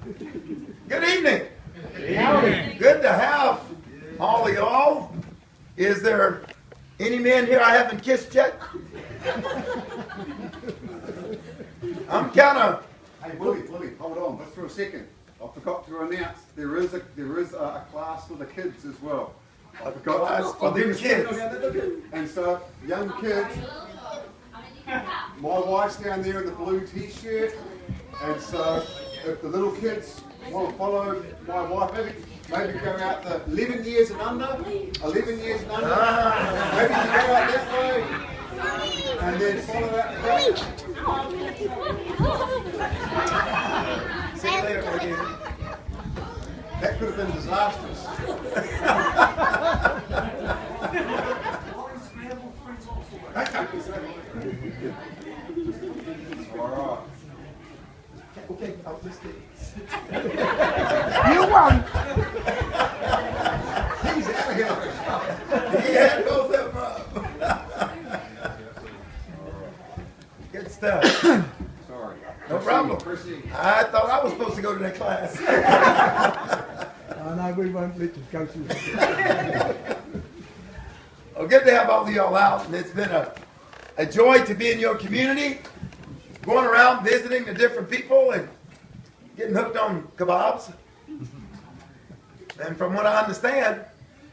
Good evening. Good to have all of y'all. Is there any men here I haven't kissed yet? I'm kind of... Hey, Willie, hold on, just for a second. I forgot to announce there is a class for the kids as well. I forgot class for the kids. And so, young kids, my wife's down there in the blue t-shirt, and so if the little kids want to follow my wife, maybe go out the 11 years and under, maybe you go out that way, and then follow out the back. See you later, again. That could have been disastrous. All right. Okay, I'll just get You won. He's out of here. He had both of them up. Good stuff. Sorry. No problem. I thought I was supposed to go to that class. No, we won't let you go through. Well, good to have all of y'all out, and it's been a joy to be in your community, going around visiting the different people and getting hooked on kebabs. And from what I understand,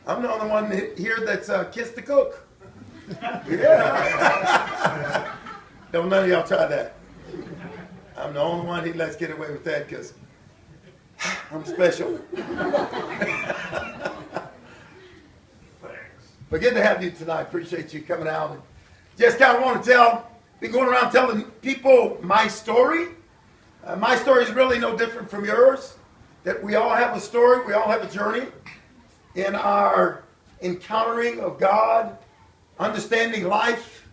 I'm the only one here that's kissed the cook. Yeah. Don't none of y'all try that. I'm the only one he lets get away with that because I'm special. But good to have you tonight. Appreciate you coming out. And just kind of want to been going around telling people my story. My story is really no different from yours. That we all have a story. We all have a journey in our encountering of God, understanding life,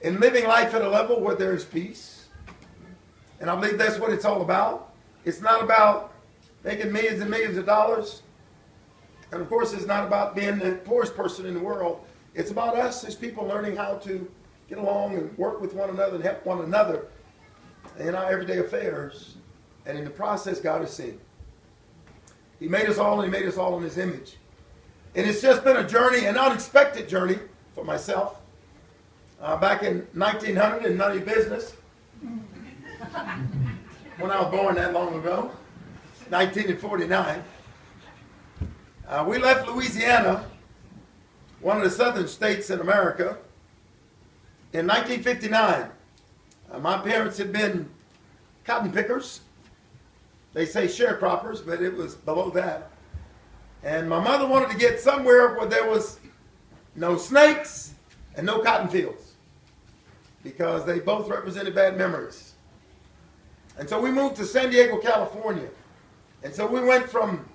and living life at a level where there is peace. And I believe that's what it's all about. It's not about making millions and millions of dollars. And of course, it's not about being the poorest person in the world. It's about us as people learning how to get along and work with one another and help one another in our everyday affairs. And in the process, God is seen. He made us all, and He made us all in His image. And it's just been a journey, an unexpected journey for myself. Back in 1900, and none of your business, when I was born that long ago, 1949, we left Louisiana, one of the southern states in America, in 1959. My parents had been cotton pickers. They say sharecroppers, but it was below that. And my mother wanted to get somewhere where there was no snakes and no cotton fields, because they both represented bad memories. And so we moved to San Diego, California. And so we went from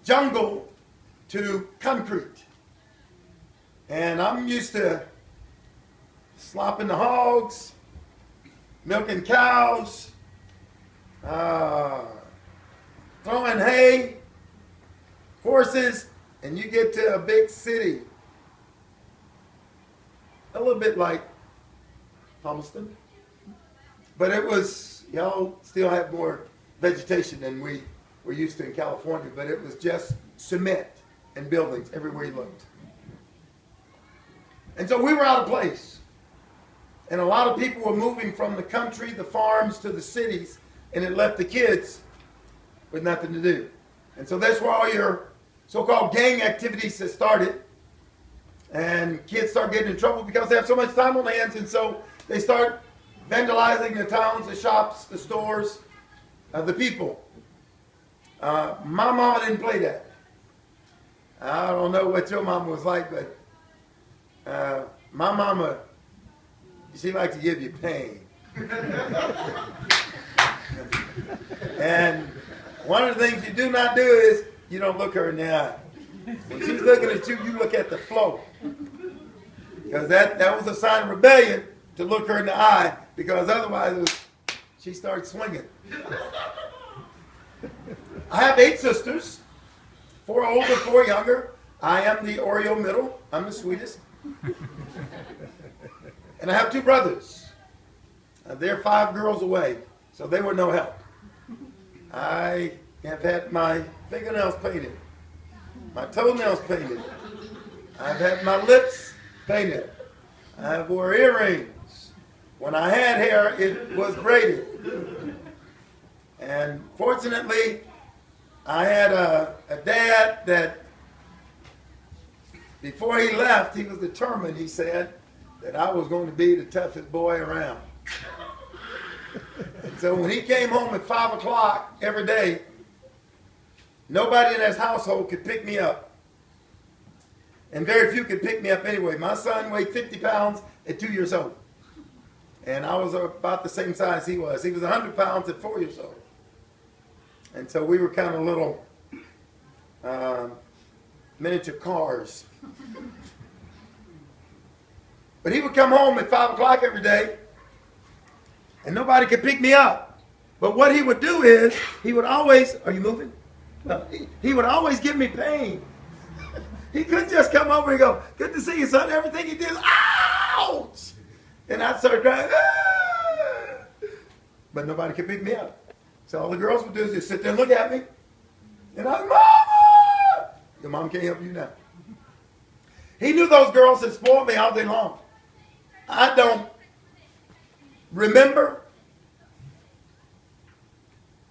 jungle to concrete. And I'm used to slopping the hogs, milking cows, throwing hay, horses, and you get to a big city. A little bit like Palmerston. But it was, y'all still have more vegetation than we were used to in California, but it was just cement and buildings everywhere you looked. And so we were out of place. And a lot of people were moving from the country, the farms, to the cities, and it left the kids with nothing to do. And so that's where all your so-called gang activities have started. And kids start getting in trouble because they have so much time on their hands, and so they start vandalizing the towns, the shops, the stores, the people. My mama didn't play that. I don't know what your mama was like, but my mama, she liked to give you pain. And one of the things you do not do is you don't look her in the eye. When she's looking at you, you look at the floor. Because that was a sign of rebellion to look her in the eye, because otherwise she starts swinging. I have 8 sisters, 4 older, 4 younger. I am the Oreo middle. I'm the sweetest. And I have 2 brothers. They're 5 girls away, so they were no help. I have had my fingernails painted, my toenails painted. I've had my lips painted. I wore earrings. When I had hair, it was braided. And fortunately, I had a dad that, before he left, he was determined, he said, that I was going to be the toughest boy around. And so when he came home at 5 o'clock every day, nobody in his household could pick me up. And very few could pick me up anyway. My son weighed 50 pounds at 2 years old. And I was about the same size he was. He was 100 pounds at 4 years old. And so we were kind of little miniature cars. But he would come home at 5 o'clock every day, and nobody could pick me up. But what he would do is, he would always, are you moving? No, he would always give me pain. He couldn't just come over and go, good to see you, son. Everything he did is, ouch! And I'd start crying, ah! But nobody could pick me up. So all the girls would do is just sit there and look at me. And I'd, Mama! Your mom can't help you now. He knew those girls had spoiled me all day long. I don't remember,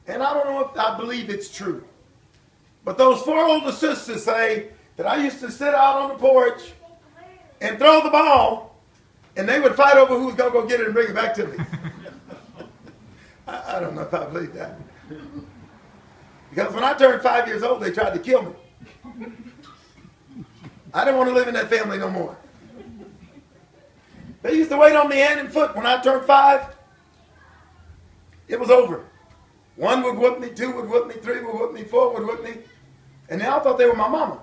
and I don't know if I believe it's true, but those 4 older sisters say that I used to sit out on the porch and throw the ball, and they would fight over who was going to go get it and bring it back to me. I don't know if I believe that. Because when I turned 5 years old, they tried to kill me. I didn't want to live in that family no more. They used to wait on me hand and foot. When I turned 5, it was over. 1 would whoop me, 2 would whoop me, 3 would whoop me, 4 would whoop me. And they all thought they were my mama.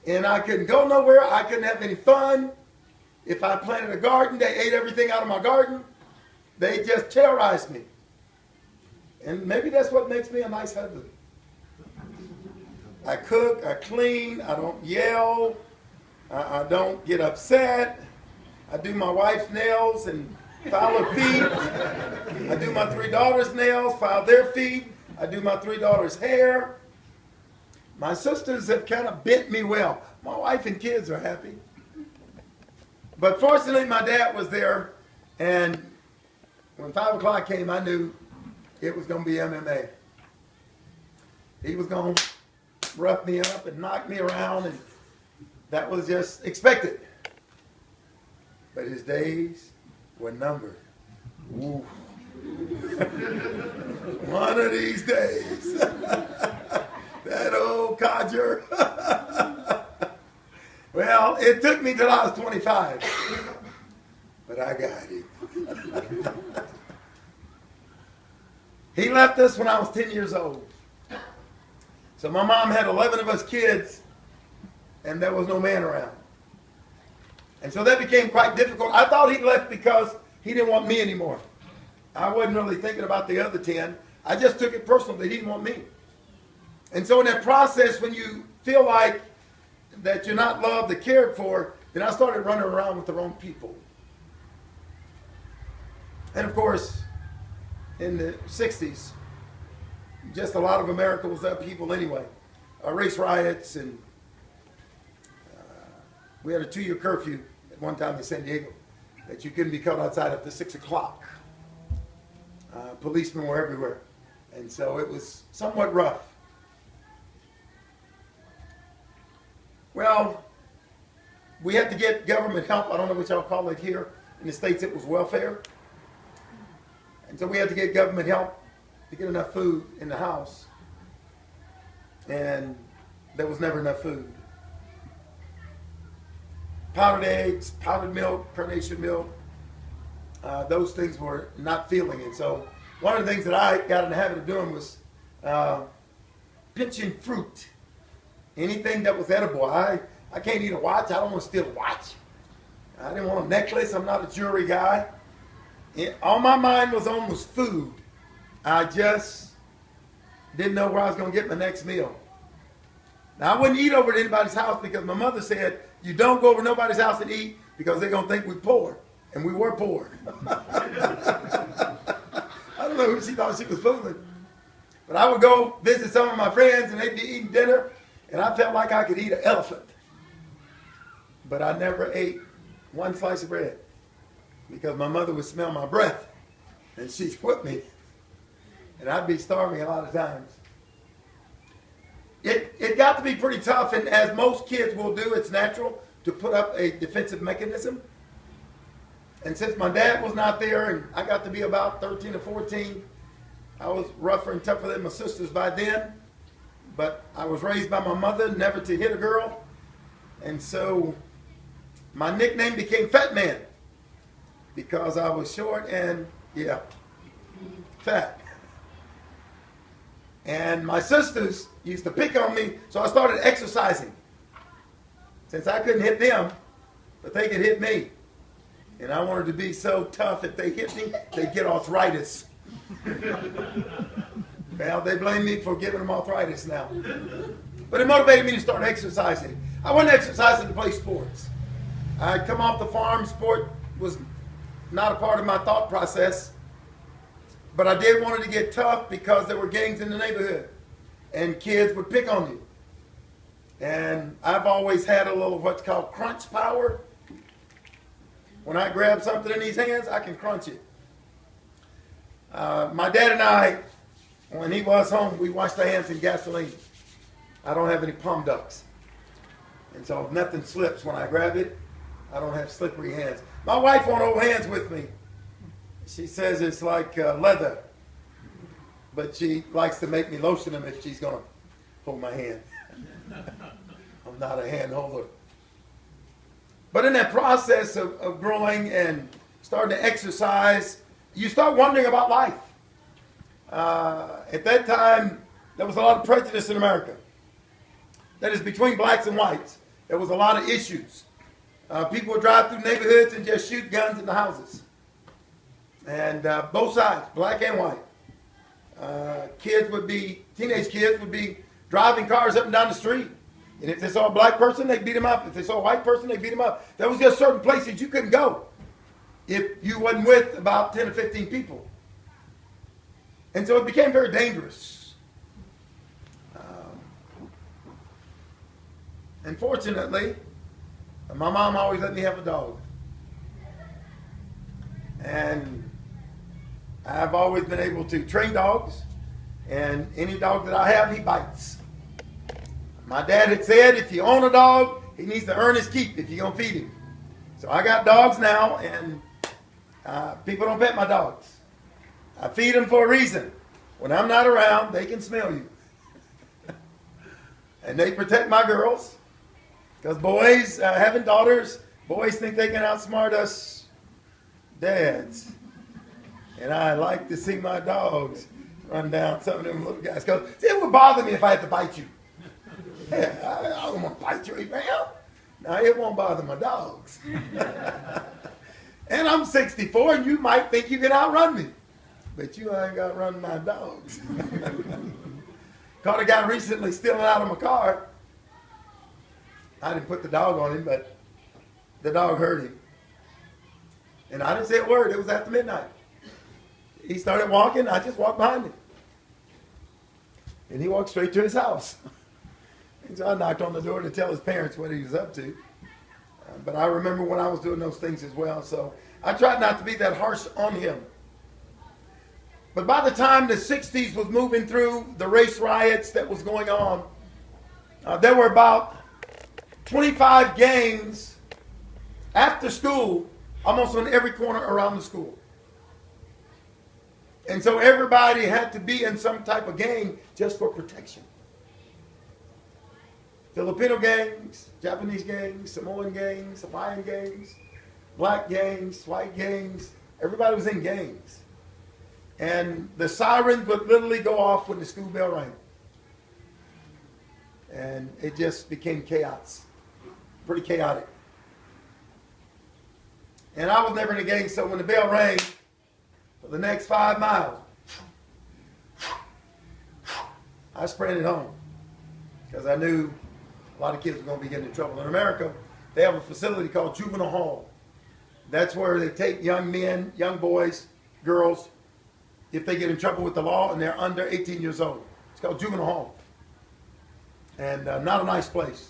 And I couldn't go nowhere. I couldn't have any fun. If I planted a garden, they ate everything out of my garden. They just terrorized me. And maybe that's what makes me a nice husband. I cook, I clean, I don't yell, I don't get upset. I do my wife's nails and file her feet. I do my 3 daughters' nails, file their feet. I do my 3 daughters' hair. My sisters have kind of bent me well. My wife and kids are happy. But fortunately, my dad was there, and when 5 o'clock came, I knew it was going to be MMA. He was going to rough me up and knock me around, and that was just expected. But his days were numbered. Ooh. One of these days, that old codger. Well, it took me till I was 25, but I got him. He left us when I was 10 years old. So my mom had 11 of us kids, and there was no man around. And so that became quite difficult. I thought he left because he didn't want me anymore. I wasn't really thinking about the other 10. I just took it personal that he didn't want me. And so in that process, when you feel like that you're not loved or cared for, then I started running around with the wrong people. And of course, in the 60s, just a lot of America was upheaval anyway. Race riots, and we had a 2-year curfew at one time in San Diego that you couldn't be caught outside after 6 o'clock. Policemen were everywhere. And so it was somewhat rough. Well, we had to get government help. I don't know what y'all call it here. In the States, it was welfare. And so we had to get government help to get enough food in the house. And there was never enough food. Powdered eggs, powdered milk, carnation milk, those things were not feeling it. So one of the things that I got in the habit of doing was pinching fruit. Anything that was edible. I can't eat a watch. I don't want to steal a watch. I didn't want a necklace. I'm not a jewelry guy. All my mind was on was food. I just didn't know where I was going to get my next meal. Now, I wouldn't eat over at anybody's house because my mother said, you don't go over to nobody's house and eat because they're going to think we're poor. And we were poor. I don't know who she thought she was fooling. But I would go visit some of my friends, and they'd be eating dinner, and I felt like I could eat an elephant. But I never ate one slice of bread because my mother would smell my breath, and she'd whip me, and I'd be starving a lot of times. It got to be pretty tough, and as most kids will do, it's natural to put up a defensive mechanism. And since my dad was not there, and I got to be about 13 or 14, I was rougher and tougher than my sisters by then. But I was raised by my mother never to hit a girl. And so my nickname became Fat Man because I was short and, fat. And my sisters used to pick on me, so I started exercising. Since I couldn't hit them, but they could hit me. And I wanted to be so tough, if they hit me, they'd get arthritis. Well, they blame me for giving them arthritis now. But it motivated me to start exercising. I wasn't exercising to play sports. I'd come off the farm. Sport was not a part of my thought process. But I did want to get tough because there were gangs in the neighborhood. And kids would pick on you. And I've always had a little what's called crunch power. When I grab something in these hands, I can crunch it. My dad and I, when he was home, we washed our hands in gasoline. I don't have any palm ducts. And so if nothing slips when I grab it, I don't have slippery hands. My wife won't hold hands with me. She says it's like leather. But she likes to make me lotion them if she's going to hold my hand. I'm not a hand holder. But in that process of growing and starting to exercise, you start wondering about life. At that time, there was a lot of prejudice in America. That is, between blacks and whites. There was a lot of issues. People would drive through neighborhoods and just shoot guns in the houses. And both sides, black and white. Teenage kids would be driving cars up and down the street. And if they saw a black person, they'd beat him up. If they saw a white person, they'd beat him up. There was just certain places you couldn't go if you wasn't with about 10 or 15 people. And so it became very dangerous. Unfortunately, my mom always let me have a dog. And I've always been able to train dogs. And any dog that I have, he bites. My dad had said if you own a dog, he needs to earn his keep if you're going to feed him. So I got dogs now, and people don't pet my dogs. I feed them for a reason. When I'm not around, they can smell you. And they protect my girls. Because boys, having daughters, boys think they can outsmart us dads. And I like to see my dogs run down some of them little guys. Because it would bother me if I had to bite you. Yeah, I don't want to bite you, man. Now, it won't bother my dogs. And I'm 64, and you might think you can outrun me. But you ain't got to run my dogs. Caught a guy recently stealing out of my car. I didn't put the dog on him, but the dog heard him. And I didn't say a word. It was after midnight. He started walking. I just walked behind him. And he walked straight to his house. And so I knocked on the door to tell his parents what he was up to. But I remember when I was doing those things as well. So I tried not to be that harsh on him. But by the time the 60s was moving through, the race riots that was going on, there were about 25 gangs after school, almost on every corner around the school. And so everybody had to be in some type of gang just for protection. Filipino gangs, Japanese gangs, Samoan gangs, Hawaiian gangs, black gangs, white gangs. Everybody was in gangs. And the sirens would literally go off when the school bell rang. And it just became chaos. Pretty chaotic. And I was never in a gang, so when the bell rang, for the next 5 miles, I sprinted home. Because I knew a lot of kids were going to be getting in trouble. In America, they have a facility called juvenile hall. That's where they take young men, young boys, girls, if they get in trouble with the law and they're under 18 years old. It's called juvenile hall. And not a nice place.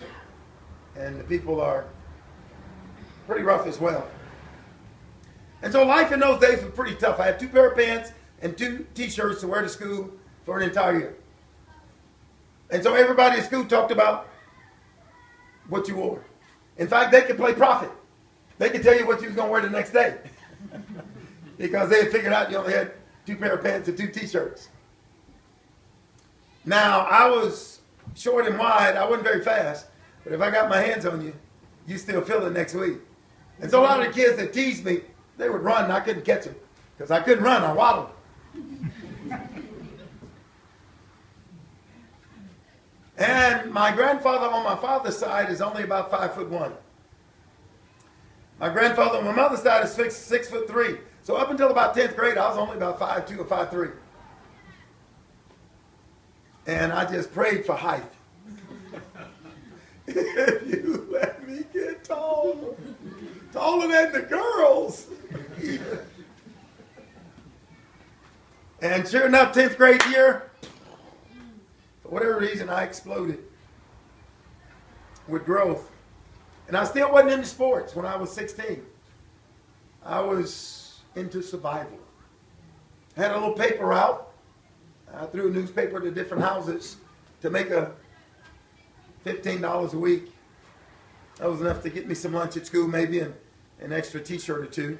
And the people are pretty rough as well. And so life in those days was pretty tough. I had 2 pair of pants and 2 t-shirts to wear to school for an entire year. And so everybody at school talked about what you wore. In fact, they could play prophet. They could tell you what you was going to wear the next day. Because they had figured out you only had 2 pair of pants and 2 t-shirts. Now, I was short and wide. I wasn't very fast. But if I got my hands on you, you still feel it next week. And so a lot of the kids that teased me, they would run and I couldn't catch them. Because I couldn't run. I waddled. And my grandfather on my father's side is only about 5'1". My grandfather on my mother's side is 6'3". So up until about 10th grade, I was only about 5'2" or 5'3". And I just prayed for height. If you let me get tall, taller than the girls. And sure enough, 10th grade year, for whatever reason, I exploded with growth. And I still wasn't into sports when I was 16. I was into survival. I had a little paper out. I threw a newspaper to different houses to make $15 a week. That was enough to get me some lunch at school, maybe, and an extra t-shirt or 2.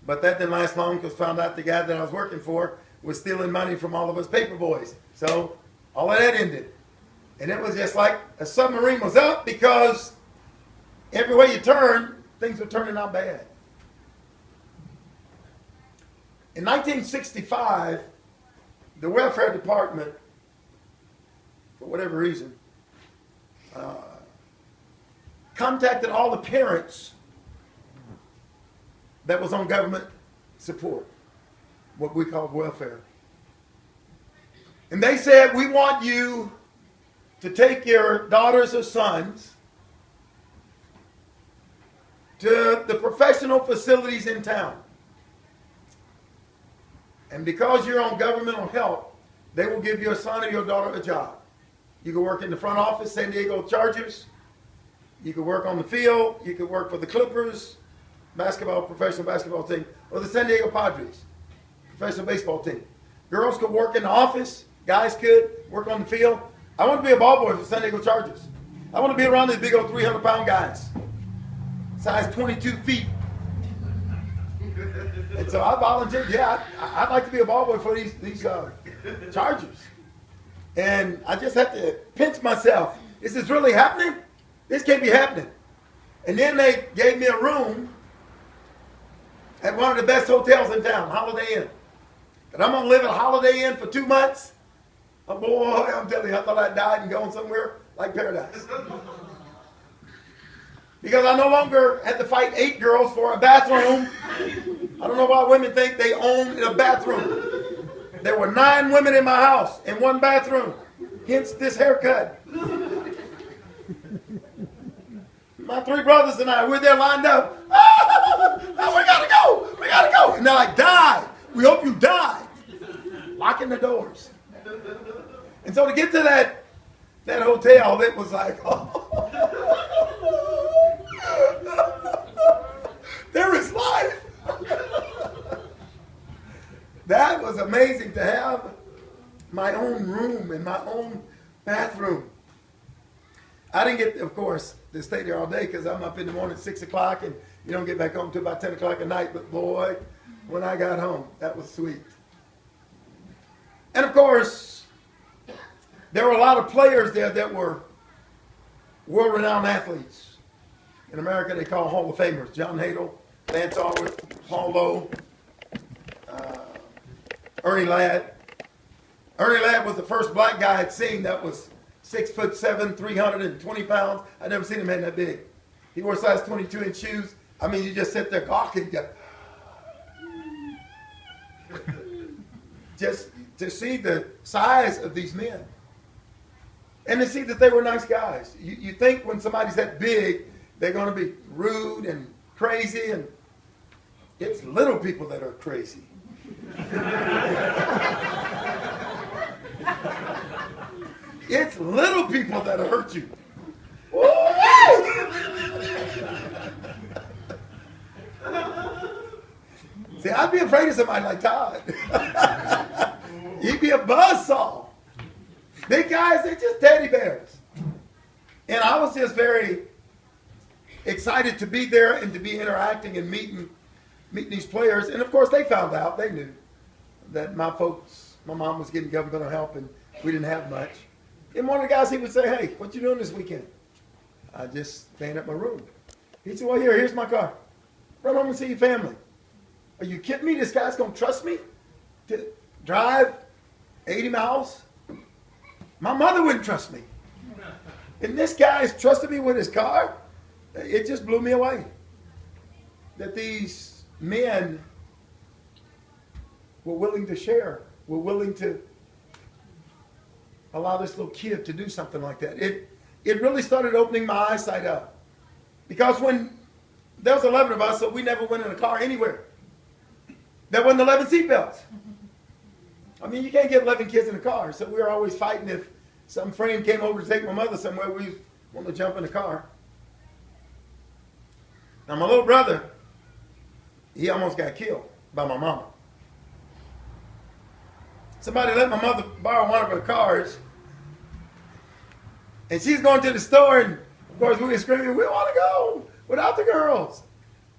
But that didn't last long because found out the guy that I was working for was stealing money from all of us paper boys. So all of that ended. And it was just like a submarine was up because everywhere you turn, things were turning out bad. In 1965, the welfare department, for whatever reason, contacted all the parents that was on government support, what we call welfare. And they said, we want you to take your daughters or sons to the professional facilities in town. And because you're on governmental help, they will give your son or your daughter a job. You can work in the front office, San Diego Chargers. You can work on the field. You can work for the Clippers, professional basketball team, or the San Diego Padres, professional baseball team. Girls could work in the office. Guys could work on the field. I want to be a ball boy for the San Diego Chargers. I want to be around these big old 300-pound guys, size 22 feet. And so I volunteered. Yeah, I'd like to be a ball boy for these Chargers. And I just had to pinch myself. Is this really happening? This can't be happening. And then they gave me a room at one of the best hotels in town, Holiday Inn. And I'm going to live at Holiday Inn for 2 months. Oh boy, I'm telling you, I thought I'd died and gone somewhere like paradise. Because I no longer had to fight 8 girls for a bathroom. I don't know why women think they own a bathroom. There were 9 women in my house in 1 bathroom. Hence this haircut. My 3 brothers and I, we're there lined up. Oh, we gotta go. We gotta go. And they're like, die. We hope you die. Locking the doors. And so to get to that hotel, it was like, oh, there is life. That was amazing to have my own room and my own bathroom. I didn't get, of course, to stay there all day because I'm up in the morning at 6 o'clock and you don't get back home until about 10 o'clock at night. But boy, when I got home, that was sweet. And of course, there were a lot of players there that were world-renowned athletes. In America, they call Hall of Famers. John Hadle, Lance Allred, Paul Lowe, Ernie Ladd. Ernie Ladd was the first black guy I'd seen that was 6'7", 320 pounds. I'd never seen a man that big. He wore size 22-inch shoes. I mean, you just sit there gawking. Just to see the size of these men. And to see that they were nice guys. You think when somebody's that big, they're going to be rude and crazy. And it's little people that are crazy. It's little people that hurt you. See, I'd be afraid of somebody like Todd. He'd be a buzzsaw. Big guys, they're just teddy bears. And I was just very excited to be there and to be interacting and meeting these players. And of course, they found out. They knew that my mom was getting governmental help, and we didn't have much. And one of the guys, he would say, "Hey, what you doing this weekend?" I just staying at my room. He said, "Well, here's my car. Run home and see your family." Are you kidding me? This guy's going to trust me to drive 80 miles? My mother wouldn't trust me. And this guy's trusted me with his car. It just blew me away that these men were willing to share, were willing to allow this little kid to do something like that. It really started opening my eyesight up. Because when there was 11 of us, so we never went in a car anywhere. There wasn't 11 seatbelts. I mean, you can't get 11 kids in a car. So we were always fighting if some friend came over to take my mother somewhere, we wanted to jump in the car. Now, my little brother, he almost got killed by my mama. Somebody let my mother borrow one of her cars. And she's going to the store, and of course we were screaming, "We want to go without the girls."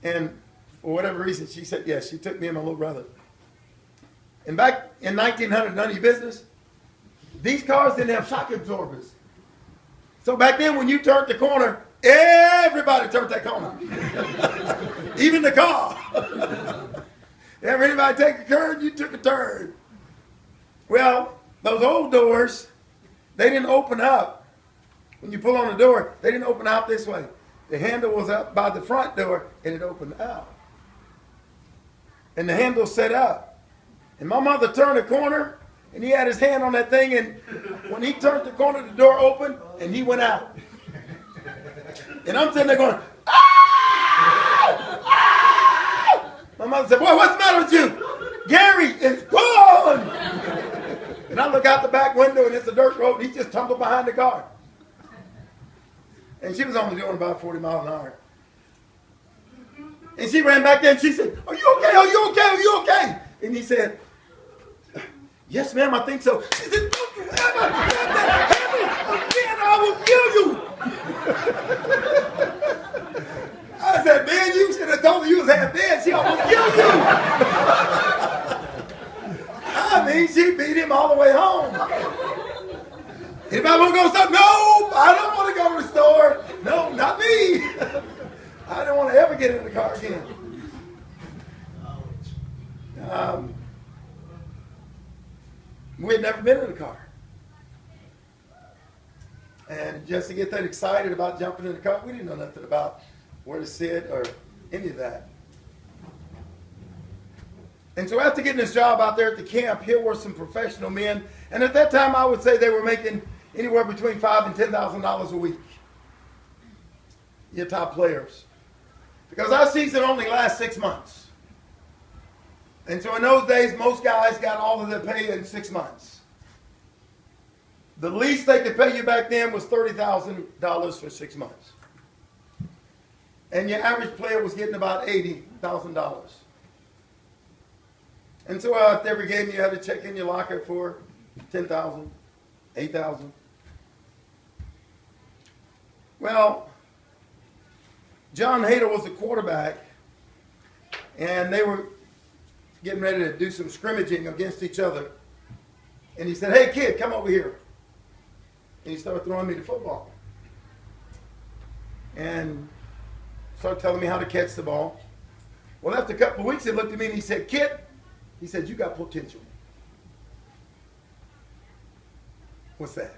And for whatever reason, she said yes. She took me and my little brother. And back in 1900, none of your business, these cars didn't have shock absorbers. So back then, when you turned the corner, everybody turned that corner. Even the car. Ever anybody take a turn, you took a turn. Well, those old doors, they didn't open up. When you pull on the door, they didn't open out this way. The handle was up by the front door, and it opened out. And the handle set up. And my mother turned the corner, and he had his hand on that thing, and when he turned the corner, the door opened, and he went out. And I'm sitting there going, "Ah! Ah!" My mother said, "Boy, what's the matter with you?" "Gary is gone." And I look out the back window, and it's a dirt road, and he just tumbled behind the car. And she was only doing about 40 miles an hour. And she ran back there, and she said, "Are you okay? Are you okay? Are you okay?" And he said, "Yes, ma'am, I think so." She said, "Don't you ever have that habit again, I will kill you." I said, "Man, you should have told her you was half dead. She almost killed you." I mean, she beat him all the way home. Anybody want to go to the store? No, I don't want to go to the store. No, not me. I don't want to ever get in the car again. We had never been in a car. And just to get that excited about jumping in the car, we didn't know nothing about where to sit or any of that. And so after getting this job out there at the camp, here were some professional men. And at that time, I would say they were making anywhere between $5,000 and $10,000 a week. Your top players. Because our season only lasts 6 months. And so in those days, most guys got all of their pay in 6 months. The least they could pay you back then was $30,000 for 6 months. And your average player was getting about $80,000. And so after every game, you had to check in your locker for $10,000, $8,000. Well, John Hader was the quarterback, and they were getting ready to do some scrimmaging against each other. And he said, "Hey, kid, come over here." And he started throwing me the football. And started telling me how to catch the ball. Well, after a couple of weeks, he looked at me and he said, "Kid," he said, "you got potential." What's that?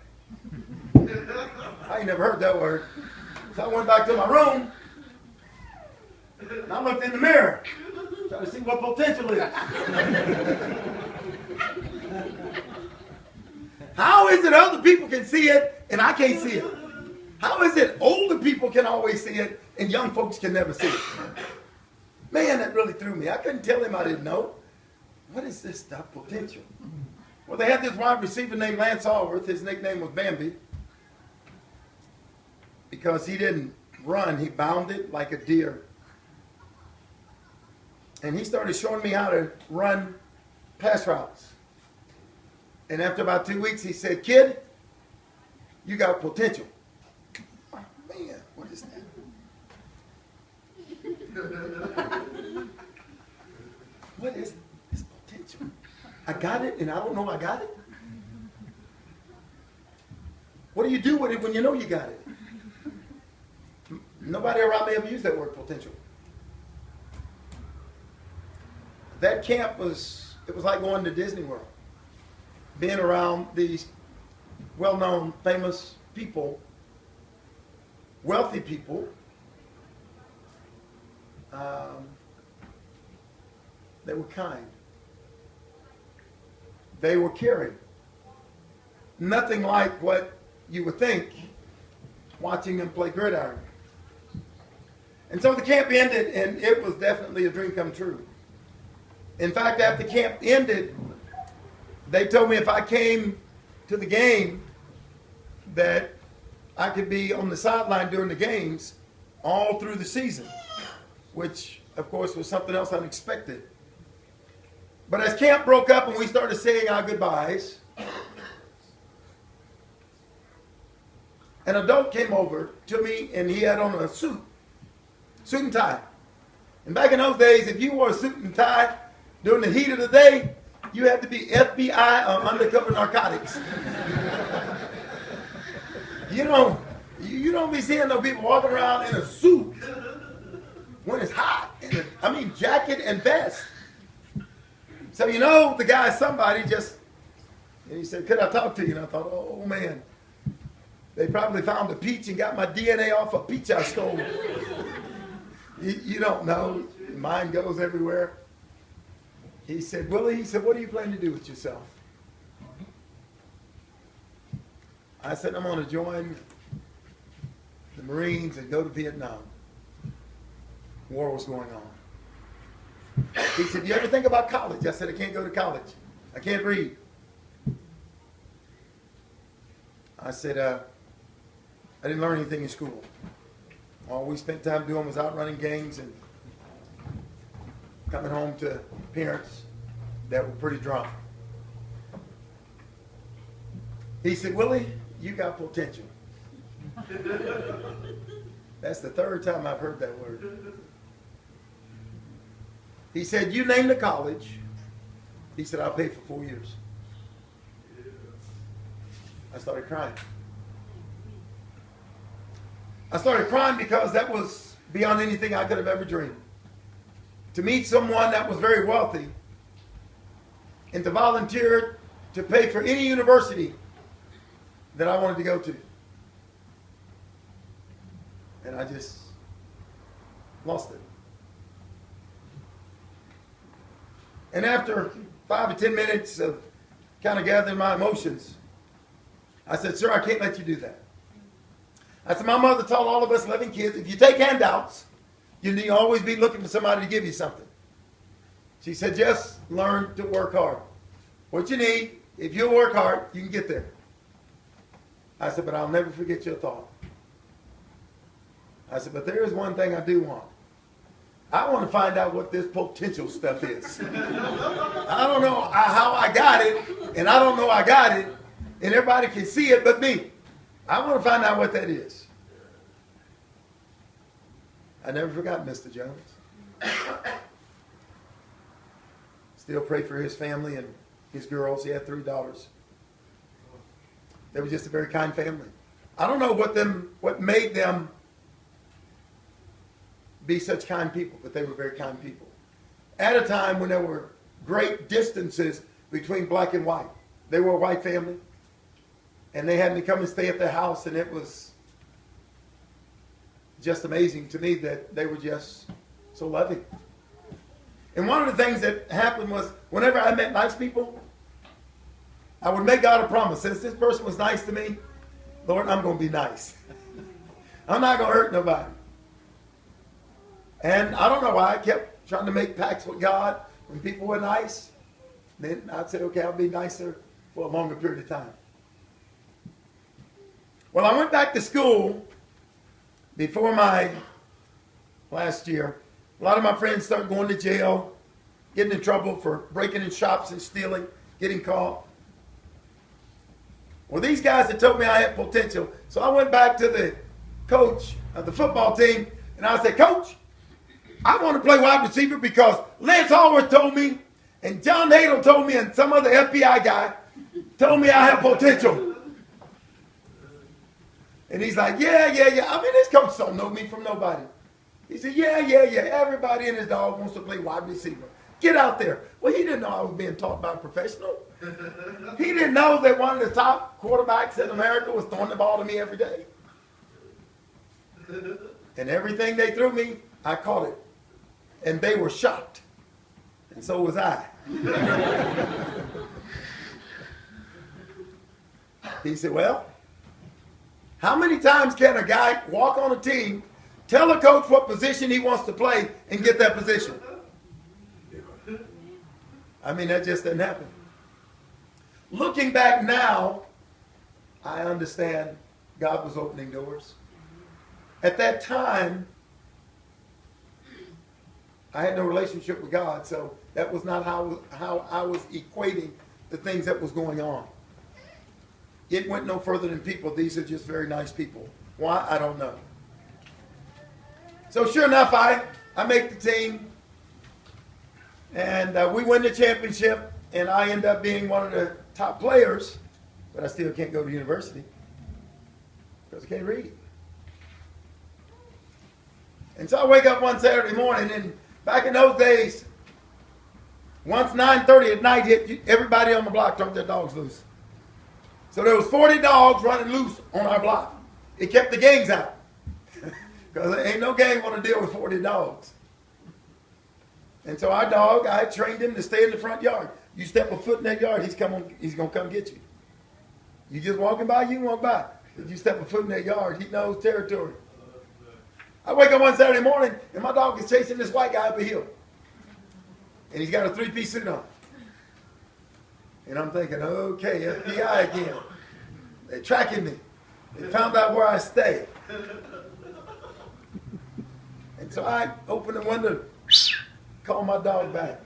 I ain't never heard that word. So I went back to my room, and I looked in the mirror, trying to see what potential is. How is it other people can see it and I can't see it? How is it older people can always see it and young folks can never see it? Man, that really threw me. I couldn't tell him I didn't know. what is this stuff, potential? Well, they had this wide receiver named Lance Allworth. His nickname was Bambi because he didn't run. He bounded like a deer. And he started showing me how to run pass routes. And after about 2 weeks, he said, "Kid, you got potential." Oh, man, what is that? What is this potential? I got it, and I don't know I got it. What do you do with it when you know you got it? Nobody around me ever used that word potential. That camp was like going to Disney World. Being around these well-known, famous people, wealthy people. They were kind. They were caring. Nothing like what you would think watching them play gridiron. And so the camp ended, and it was definitely a dream come true. In fact, after camp ended, they told me if I came to the game that I could be on the sideline during the games all through the season, which, of course, was something else unexpected. But as camp broke up and we started saying our goodbyes, an adult came over to me and he had on a suit and tie. And back in those days, if you wore a suit and tie during the heat of the day, you had to be FBI or undercover narcotics. You don't be seeing no people walking around in a suit when it's hot. Jacket and vest. So the guy, somebody and he said, "Could I talk to you?" And I thought, oh man, they probably found a peach and got my DNA off a peach I stole. You don't know. Your mind goes everywhere. He said, "Willie," "what do you plan to do with yourself?" I said, "I'm going to join the Marines and go to Vietnam." War was going on. He said, "You ever think about college?" I said, "I can't go to college. I can't read." I said, "I didn't learn anything in school. All we spent time doing was out running games and coming home to parents that were pretty drunk." He said, "Willie, you got potential." That's the third time I've heard that word. He said, "You name the college." He said, "I'll pay for 4 years." I started crying. I started crying because that was beyond anything I could have ever dreamed. To meet someone that was very wealthy and to volunteer to pay for any university that I wanted to go to. And I just lost it. And after 5 or 10 minutes of kind of gathering my emotions, I said, "Sir, I can't let you do that." I said, "My mother taught all of us 11 kids, if you take handouts, you need to always be looking for somebody to give you something." She said, "Just learn to work hard. What you need, if you work hard, you can get there." I said, "But I'll never forget your thought." I said, "But there is one thing I do want. I want to find out what this potential stuff is. I don't know how I got it, and I don't know I got it, and everybody can see it but me. I want to find out what that is." I never forgot Mr. Jones. Still pray for his family and his girls. He had 3 daughters. They were just a very kind family. I don't know what made them be such kind people, but they were very kind people. At a time when there were great distances between black and white. They were a white family, and they had me come and stay at their house, and it was just amazing to me that they were just so loving. And one of the things that happened was whenever I met nice people, I would make God a promise. Since this person was nice to me, Lord, I'm going to be nice. I'm not going to hurt nobody. And I don't know why I kept trying to make pacts with God when people were nice. Then I'd say, okay, I'll be nicer for a longer period of time. Well, I went back to school before my last year. A lot of my friends started going to jail, getting in trouble for breaking in shops and stealing, getting caught. Well, these guys had told me I had potential, so I went back to the coach of the football team, and I said, Coach, I want to play wide receiver because Lance Hallworth told me, and John Nadel told me, and some other FBI guy told me I have potential. And he's like, yeah. I mean, this coach don't know me from nobody. He said, yeah. Everybody and his dog wants to play wide receiver. Get out there. Well, he didn't know I was being taught by a professional. He didn't know that one of the top quarterbacks in America was throwing the ball to me every day. And everything they threw me, I caught it. And they were shocked. And so was I. He said, well, how many times can a guy walk on a team, tell a coach what position he wants to play, and get that position? I mean, that just didn't happen. Looking back now, I understand God was opening doors. At that time, I had no relationship with God, so that was not how I was equating the things that was going on. It went no further than people. These are just very nice people. Why? I don't know. So sure enough, I make the team, and we win the championship, and I end up being one of the top players, but I still can't go to university because I can't read. And so I wake up one Saturday morning, and back in those days, once 9:30 at night hit, everybody on the block turned their dogs loose. So there was 40 dogs running loose on our block. It kept the gangs out. Because there ain't no gang want to deal with 40 dogs. And so our dog, I trained him to stay in the front yard. You step a foot in that yard, he's going to come get you. You just walking by, you can walk by. If you step a foot in that yard, he knows territory. I wake up one Saturday morning, and my dog is chasing this white guy up a hill. And he's got a three-piece suit on. And I'm thinking, okay, FBI again. They're tracking me. They found out where I stay. And so I open the window, call my dog back.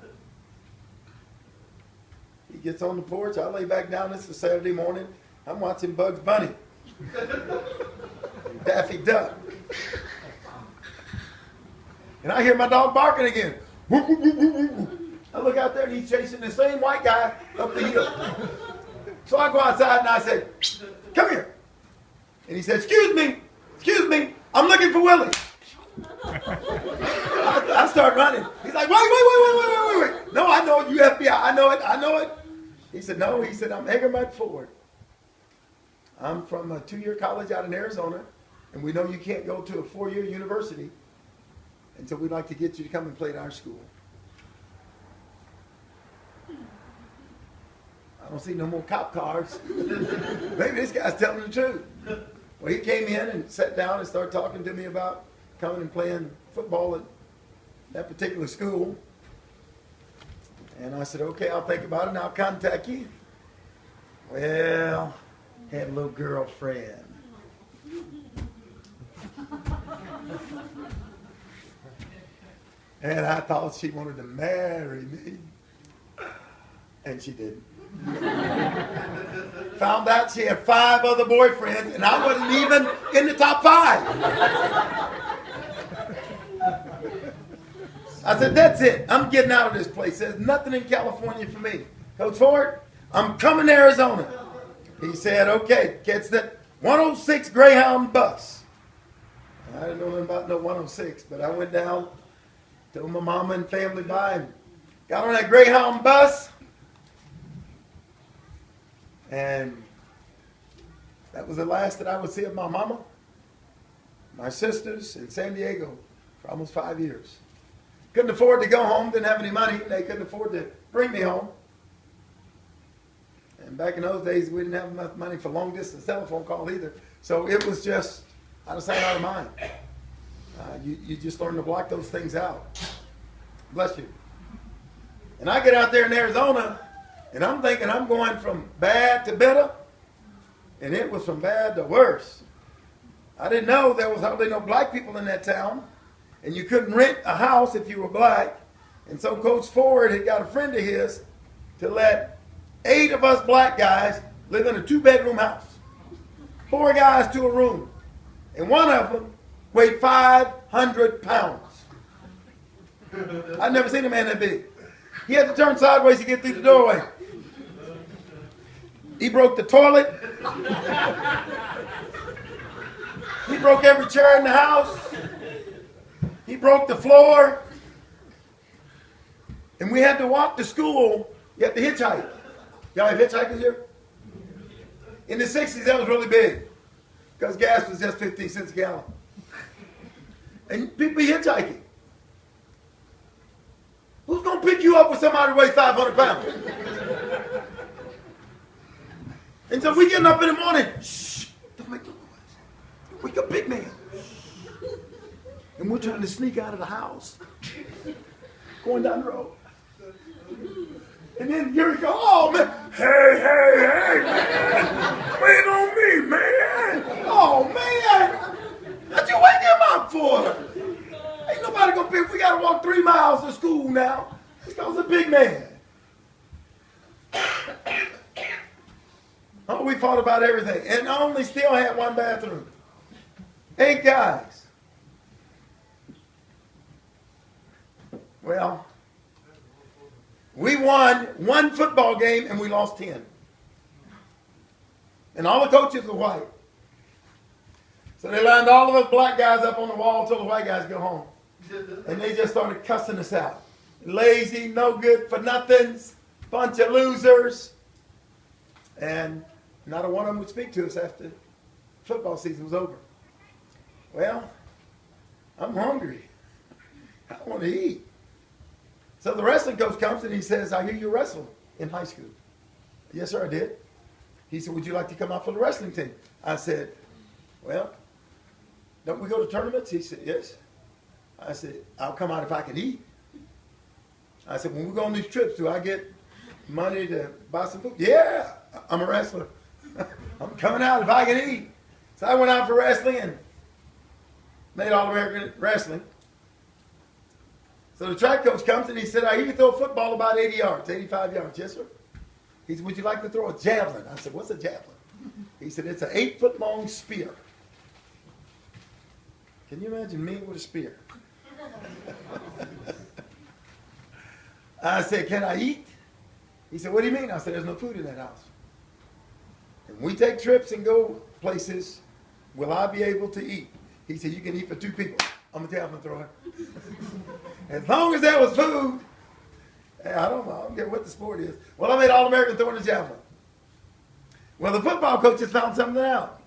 He gets on the porch. I lay back down. It's a Saturday morning. I'm watching Bugs Bunny. And Daffy Duck. And I hear my dog barking again. I look out there and he's chasing the same white guy up the hill. So I go outside and I say, come here. And he said, excuse me, I'm looking for Willie. I start running. He's like, wait. No, I know it, you FBI, I know it. He said, no, I'm Egermud Ford. I'm from a 2-year college out in Arizona, and we know you can't go to a 4-year university, and so we'd like to get you to come and play at our school. I don't see no more cop cars. Maybe this guy's telling the truth. Well, he came in and sat down and started talking to me about coming and playing football at that particular school. And I said, okay, I'll think about it and I'll contact you. Well, had a little girlfriend. And I thought she wanted to marry me. And she didn't. Found out she had 5 other boyfriends, and I wasn't even in the top 5. I said, that's it. I'm getting out of this place. There's nothing in California for me. Coach Ford, I'm coming to Arizona. He said, okay, catch that 106 Greyhound bus. I didn't know nothing about no 106, but I went down, told my mama and family bye, and got on that Greyhound bus. And that was the last that I would see of my mama, my sisters in San Diego for almost 5 years. Couldn't afford to go home, didn't have any money. They couldn't afford to bring me home. And back in those days, we didn't have enough money for long distance telephone call either. So it was just out of sight, out of mind. You just learn to block those things out. Bless you. And I get out there in Arizona, And I'm thinking I'm going from bad to better, and it was from bad to worse. I didn't know there was hardly no black people in that town, and you couldn't rent a house if you were black. And so Coach Ford had got a friend of his to let 8 of us black guys live in a 2-bedroom house. 4 guys to a room. And one of them weighed 500 pounds. I've never seen a man that big. He had to turn sideways to get through the doorway. He broke the toilet. He broke every chair in the house. He broke the floor. And we had to walk to school. You had to hitchhike. Y'all have hitchhikers here? In the 60s, that was really big. Because gas was just 15 cents a gallon. And people be hitchhiking. Who's going to pick you up with somebody who weighs 500 pounds? And so we getting up in the morning. Shh, don't make no noise. Wake up, big man. And we're trying to sneak out of the house. Going down the road. And then here we go. Oh, man. Hey, man. Wait on me, man. Oh, man. What you wake him up for? Ain't nobody gonna pick. We gotta walk 3 miles to school now. This guy's a big man. Oh, we fought about everything. And only still had 1 bathroom. 8 guys. Well, we won 1 football game and we lost 10. And all the coaches were white. So they lined all of us black guys up on the wall until the white guys go home. And they just started cussing us out. Lazy, no good for nothings, bunch of losers. And not a one of them would speak to us after football season was over. Well, I'm hungry. I want to eat. So the wrestling coach comes and he says, I hear you wrestle in high school. Yes, sir, I did. He said, would you like to come out for the wrestling team? I said, well, don't we go to tournaments? He said, yes. I said, I'll come out if I can eat. I said, when we go on these trips, do I get money to buy some food? Yeah, I'm a wrestler. I'm coming out if I can eat. So I went out for wrestling and made All-American wrestling. So the track coach comes and he said, I hear you throw a football about 80 yards, 85 yards. Yes, sir. He said, would you like to throw a javelin? I said, what's a javelin? He said, it's an 8-foot-long spear. Can you imagine me with a spear? I said, can I eat? He said, what do you mean? I said, there's no food in that house. And we take trips and go places, will I be able to eat? He said, you can eat for 2 people. I'm a javelin thrower. As long as there was food, I don't care what the sport is. Well, I made All-American throwing a javelin. Well, the football coaches found something out.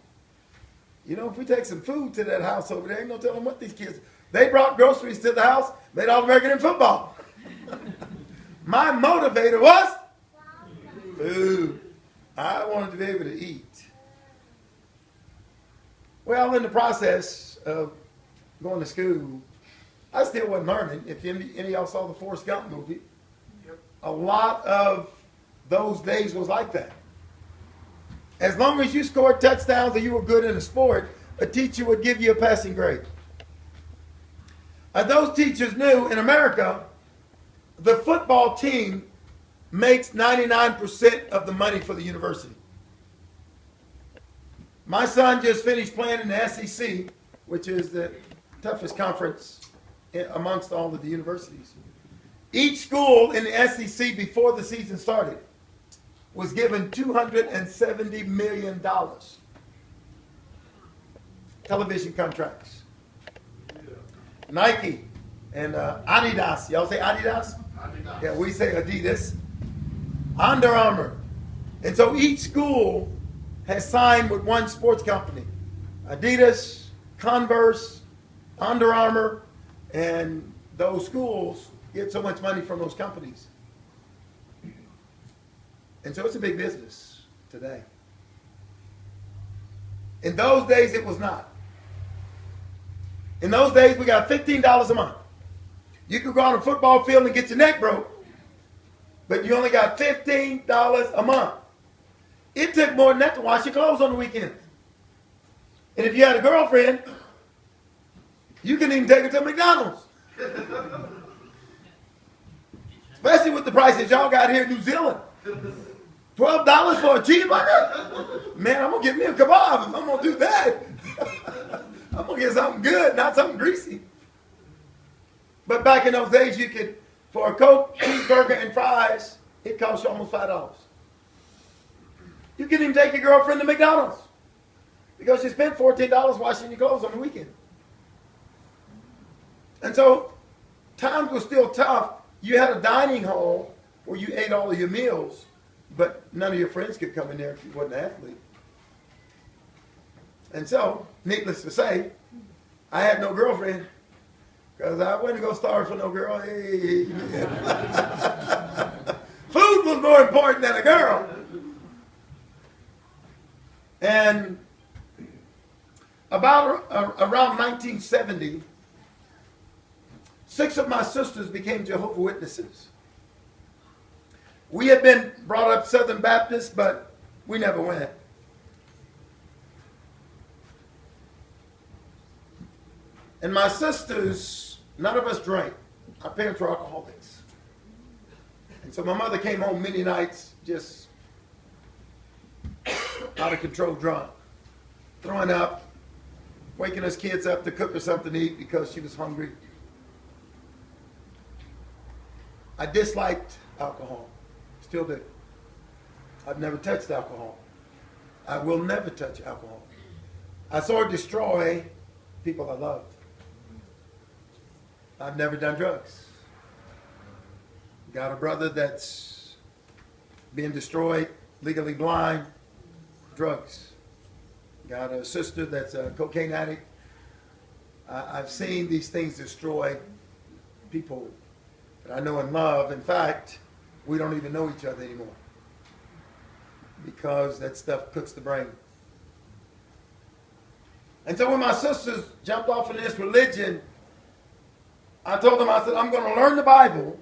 You know, if we take some food to that house over there, ain't no telling what these kids. They brought groceries to the house, made All-American in football. My motivator was food. I wanted to be able to eat. Well, in the process of going to school, I still wasn't learning. If any of y'all saw the Forrest Gump movie, a lot of those days was like that. As long as you scored touchdowns or you were good in a sport, a teacher would give you a passing grade. Those teachers knew in America, the football team makes 99% of the money for the university. My son just finished playing in the SEC, which is the toughest conference amongst all of the universities. Each school in the SEC before the season started was given $270 million. Television contracts. Nike and Adidas. Y'all say Adidas? Adidas? Yeah, we say Adidas. Under Armour. And so each school has signed with one sports company. Adidas, Converse, Under Armour, and those schools get so much money from those companies. And so it's a big business today. In those days, it was not. In those days, we got $15 a month. You could go on a football field and get your neck broke. but you only got $15 a month. It took more than that to wash your clothes on the weekends. And if you had a girlfriend, you can even take her to McDonald's. Especially with the prices y'all got here in New Zealand. $12 for a cheeseburger? Man, I'm going to get me a kebab if I'm going to do that. I'm going to get something good, not something greasy. But back in those days, you could, for a Coke, cheeseburger, and fries, it cost you almost $5. You can even take your girlfriend to McDonald's because you spent $14 washing your clothes on the weekend. And so times were still tough. You had a dining hall where you ate all of your meals, but none of your friends could come in there if you wasn't an athlete. And so, needless to say, I had no girlfriend because I wasn't going to starve for no girl. Hey. Food was more important than a girl. And about around 1970, 6 of my sisters became Jehovah's Witnesses. We had been brought up Southern Baptist, but we never went. And my sisters, none of us drank. Our parents were alcoholics. And so my mother came home many nights just out of control drunk, throwing up, waking us kids up to cook her something to eat because she was hungry. I disliked alcohol, still do. I've never touched alcohol. I will never touch alcohol. I saw it destroy people I loved. I've never done drugs. Got a brother that's being destroyed, legally blind, drugs. Got a sister that's a cocaine addict. I've seen these things destroy people that I know and love. In fact, we don't even know each other anymore because that stuff cooks the brain. And so when my sisters jumped off in this religion, I told them, I said, I'm going to learn the Bible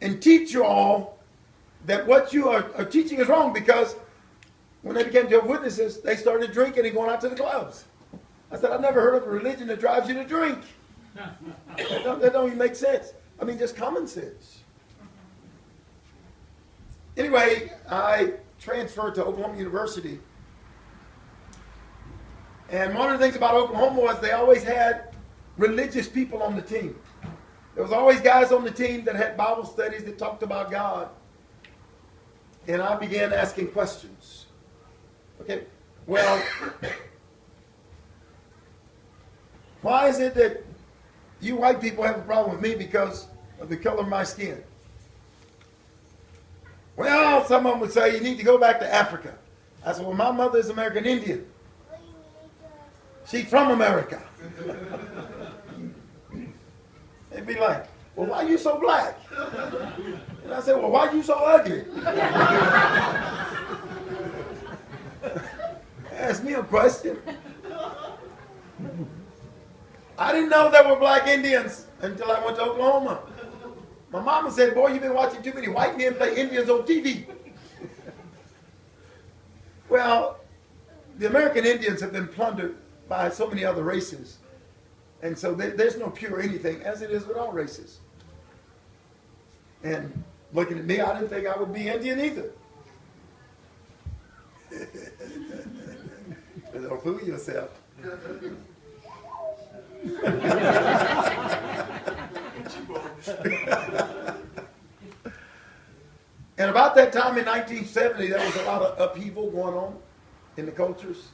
and teach you all that what you are teaching is wrong, because when they became Jehovah's Witnesses, they started drinking and going out to the clubs. I said, I've never heard of a religion that drives you to drink. That don't even make sense. I mean, just common sense. Anyway, I transferred to Oklahoma University. And one of the things about Oklahoma was they always had religious people on the team. There was always guys on the team that had Bible studies that talked about God. And I began asking questions. Okay, well, why is it that you white people have a problem with me because of the color of my skin? Well, some of them would say you need to go back to Africa. I said, well, my mother is American Indian. She's from America. They'd be like, well, why are you so black? And I said, well, why are you so ugly? Ask me a question. I didn't know there were black Indians until I went to Oklahoma. My mama said, boy, you've been watching too many white men play Indians on TV. Well, the American Indians have been plundered by so many other races. And so there's no pure anything, as it is with all races. And looking at me, I didn't think I would be Indian either. Don't fool yourself. And about that time in 1970, there was a lot of upheaval going on in the cultures.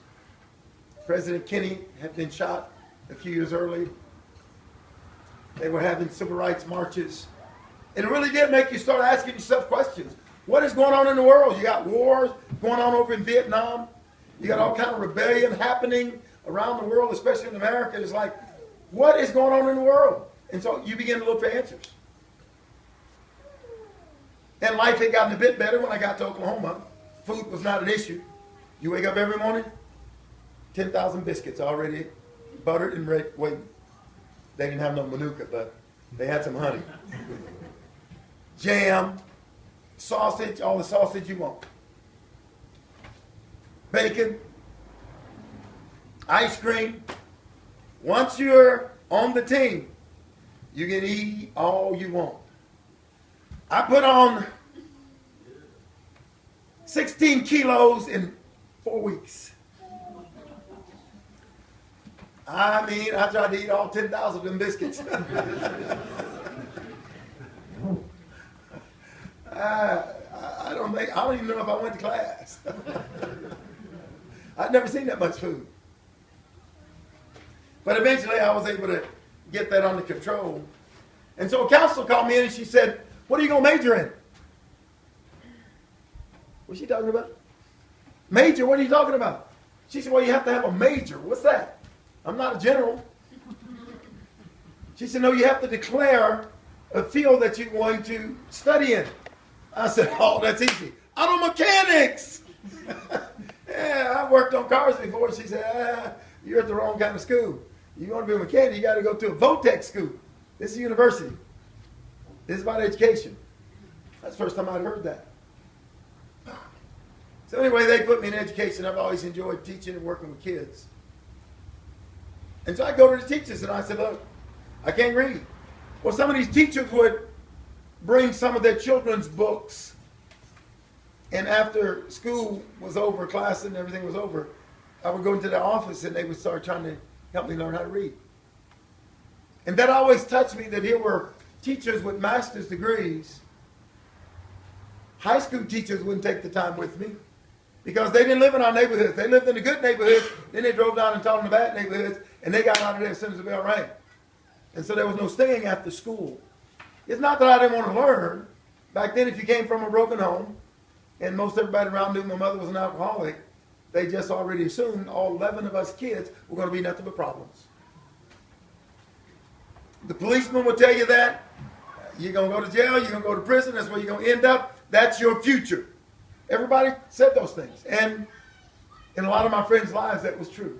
President Kennedy had been shot a few years earlier. They were having civil rights marches. And it really did make you start asking yourself questions. What is going on in the world? You got wars going on over in Vietnam. You got all kind of rebellion happening around the world, especially in America. It's like, what is going on in the world? And so you begin to look for answers. And life had gotten a bit better when I got to Oklahoma. Food was not an issue. You wake up every morning, 10,000 biscuits already buttered and ready. Wait, they didn't have no manuka, but they had some honey. Jam, sausage, all the sausage you want. Bacon, ice cream. Once you're on the team, you can eat all you want. I put on 16 kilos in 4 weeks. I mean, I tried to eat all 10,000 of them biscuits. I don't even know if I went to class. I'd never seen that much food. But eventually I was able to get that under control. And so a counselor called me in and she said, "What are you going to major in?" What's she talking about? Major, what are you talking about? She said, "Well, you have to have a major." What's that? I'm not a general. She said, "No, you have to declare a field that you're going to study in." I said, "Oh, that's easy. Auto mechanics." Yeah, I've worked on cars before. She said, "You're at the wrong kind of school. You want to be a mechanic, you got to go to a VOTEC school. This is a university. This is about education." That's the first time I'd heard that. So anyway, they put me in education. I've always enjoyed teaching and working with kids. And so I go to the teachers and I said, "Look, I can't read." Well, some of these teachers would bring some of their children's books, and after school was over, class and everything was over, I would go into their office and they would start trying to help me learn how to read. And that always touched me, that here were teachers with master's degrees. High school teachers wouldn't take the time with me because they didn't live in our neighborhoods. They lived in the good neighborhoods, then they drove down and taught in the bad neighborhoods, and they got out of there as soon as the bell rang. And so there was no staying after school. It's not that I didn't want to learn. Back then, if you came from a broken home, and most everybody around knew my mother was an alcoholic, they just already assumed all 11 of us kids were going to be nothing but problems. The policeman will tell you that. You're going to go to jail, you're going to go to prison, that's where you're going to end up. That's your future. Everybody said those things. And in a lot of my friends' lives, that was true.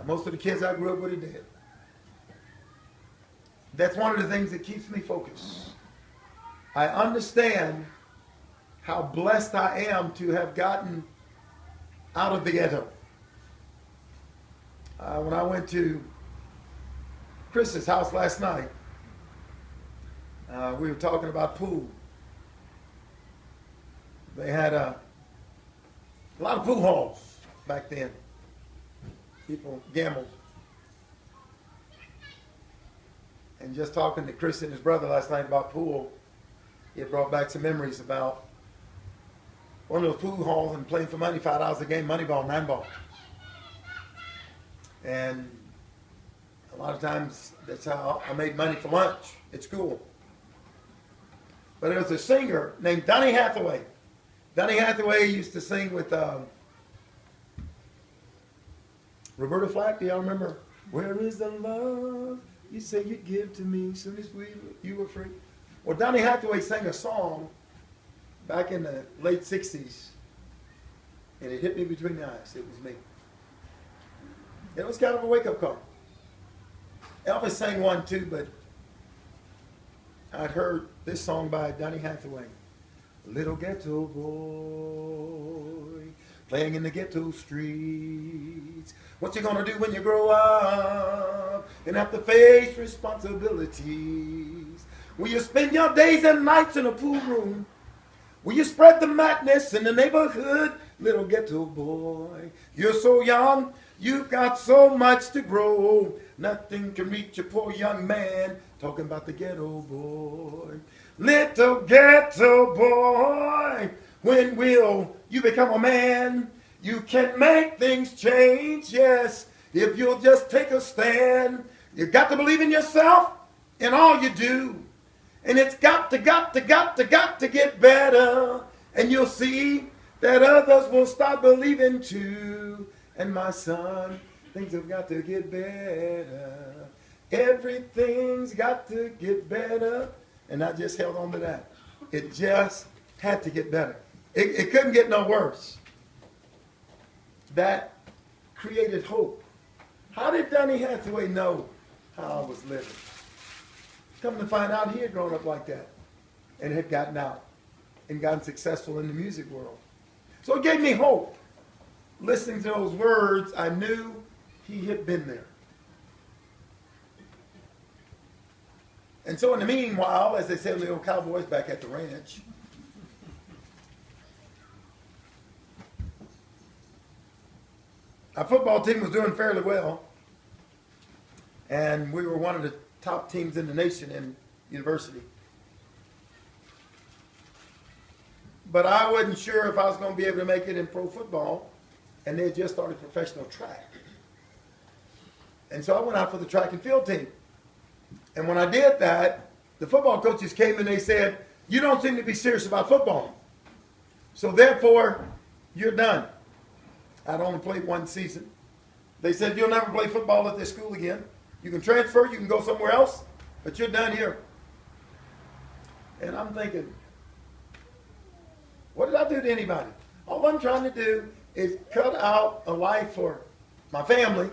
Most of the kids I grew up with are dead. That's one of the things that keeps me focused. I understand how blessed I am to have gotten out of the ghetto. When I went to Chris's house last night, we were talking about pool. They had a lot of pool halls back then. People gambled. And just talking to Chris and his brother last night about pool, it brought back some memories about one of those pool halls and playing for money, $5 a game, money ball, 9-ball. And a lot of times that's how I made money for lunch at school. But there was a singer named Donny Hathaway. Donny Hathaway used to sing with Roberta Flack. Do y'all remember? Where is the love you say you'd give to me as soon as you were free? Well, Donny Hathaway sang a song back in the late 60s, and it hit me between the eyes. It was me. It was kind of a wake-up call. Elvis sang one too, but I'd heard this song by Donny Hathaway. Little ghetto boy, playing in the ghetto streets. What you gonna do when you grow up and have to face responsibilities? Will you spend your days and nights in a pool room? Will you spread the madness in the neighborhood? Little ghetto boy, you're so young, you've got so much to grow. Nothing can reach a poor young man. Talking about the ghetto boy. Little ghetto boy, when will you become a man? You can make things change, yes, if you'll just take a stand. You've got to believe in yourself in all you do. And it's got to get better. And you'll see that others will start believing too. And my son, things have got to get better. Everything's got to get better. And I just held on to that. It just had to get better. It couldn't get no worse. That created hope. How did Donny Hathaway know how I was living? Come to find out, he had grown up like that and had gotten out. and gotten successful in the music world. So it gave me hope. Listening to those words, I knew he had been there. And so in the meanwhile, as they say, the old cowboys back at the ranch, our football team was doing fairly well. And we were one of the top teams in the nation in university. But I wasn't sure if I was going to be able to make it in pro football. And they had just started professional track. And so I went out for the track and field team. And when I did that, the football coaches came and they said, you don't seem to be serious about football. So therefore, you're done. I'd only played one season. They said, you'll never play football at this school again. You can transfer, you can go somewhere else, but you're done here. And I'm thinking, what did I do to anybody? All I'm trying to do is cut out a life for my family,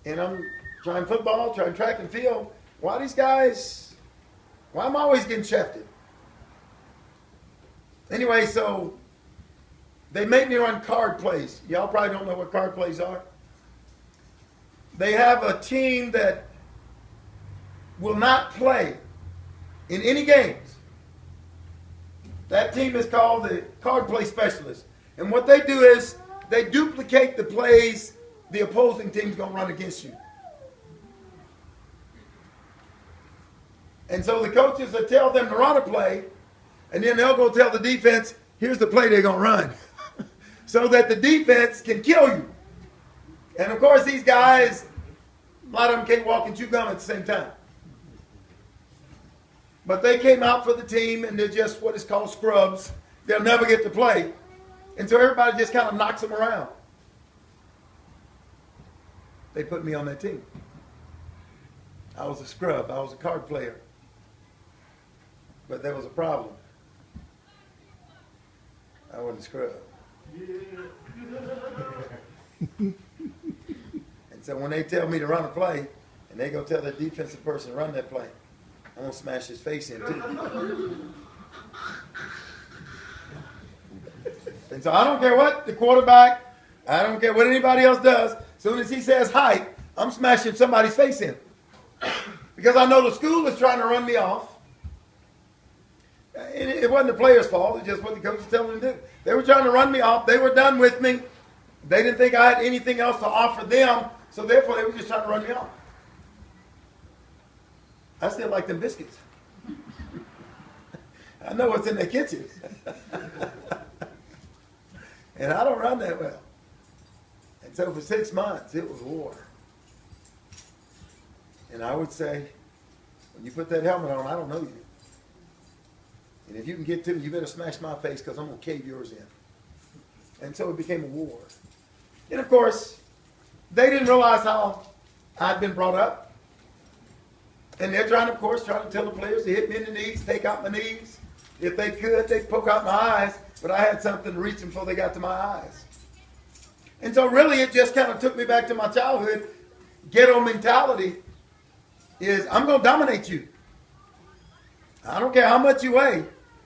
and I'm trying football, trying track and field. Why these guys, why am I always getting shafted? Anyway, so they made me run card plays. Y'all probably don't know what card plays are. They have a team that will not play in any games. That team is called the card play specialist. And what they do is they duplicate the plays the opposing team's going to run against you. And so the coaches will tell them to run a play, and then they'll go tell the defense, here's the play they're going to run. So that the defense can kill you. And of course, these guys, a lot of them can't walk and chew gum at the same time. But they came out for the team, and they're just what is called scrubs. They'll never get to play. And so everybody just kind of knocks them around. They put me on that team. I was a scrub. I was a card player. But there was a problem. I wasn't a scrub. And so when they tell me to run a play, and they go tell the defensive person to run that play, I'm going to smash his face in too. And so I don't care what the quarterback, I don't care what anybody else does. As soon as he says height, I'm smashing somebody's face in. Because I know the school is trying to run me off. And it wasn't the players' fault. It's just what the coach was telling them to do. They were trying to run me off. They were done with me. They didn't think I had anything else to offer them. So therefore, they were just trying to run me off. I still like them biscuits. I know what's in their kitchen. And I don't run that well. And so for 6 months, it was war. And I would say, when you put that helmet on, I don't know you. And if you can get to me, you better smash my face because I'm going to cave yours in. And so it became a war. And of course, they didn't realize how I'd been brought up. And they're trying, of course, trying to tell the players to hit me in the knees, take out my knees. If they could, they'd poke out my eyes. But I had something to reach them before they got to my eyes. And so really it just kind of took me back to my childhood. Ghetto mentality is, I'm going to dominate you. I don't care how much you weigh.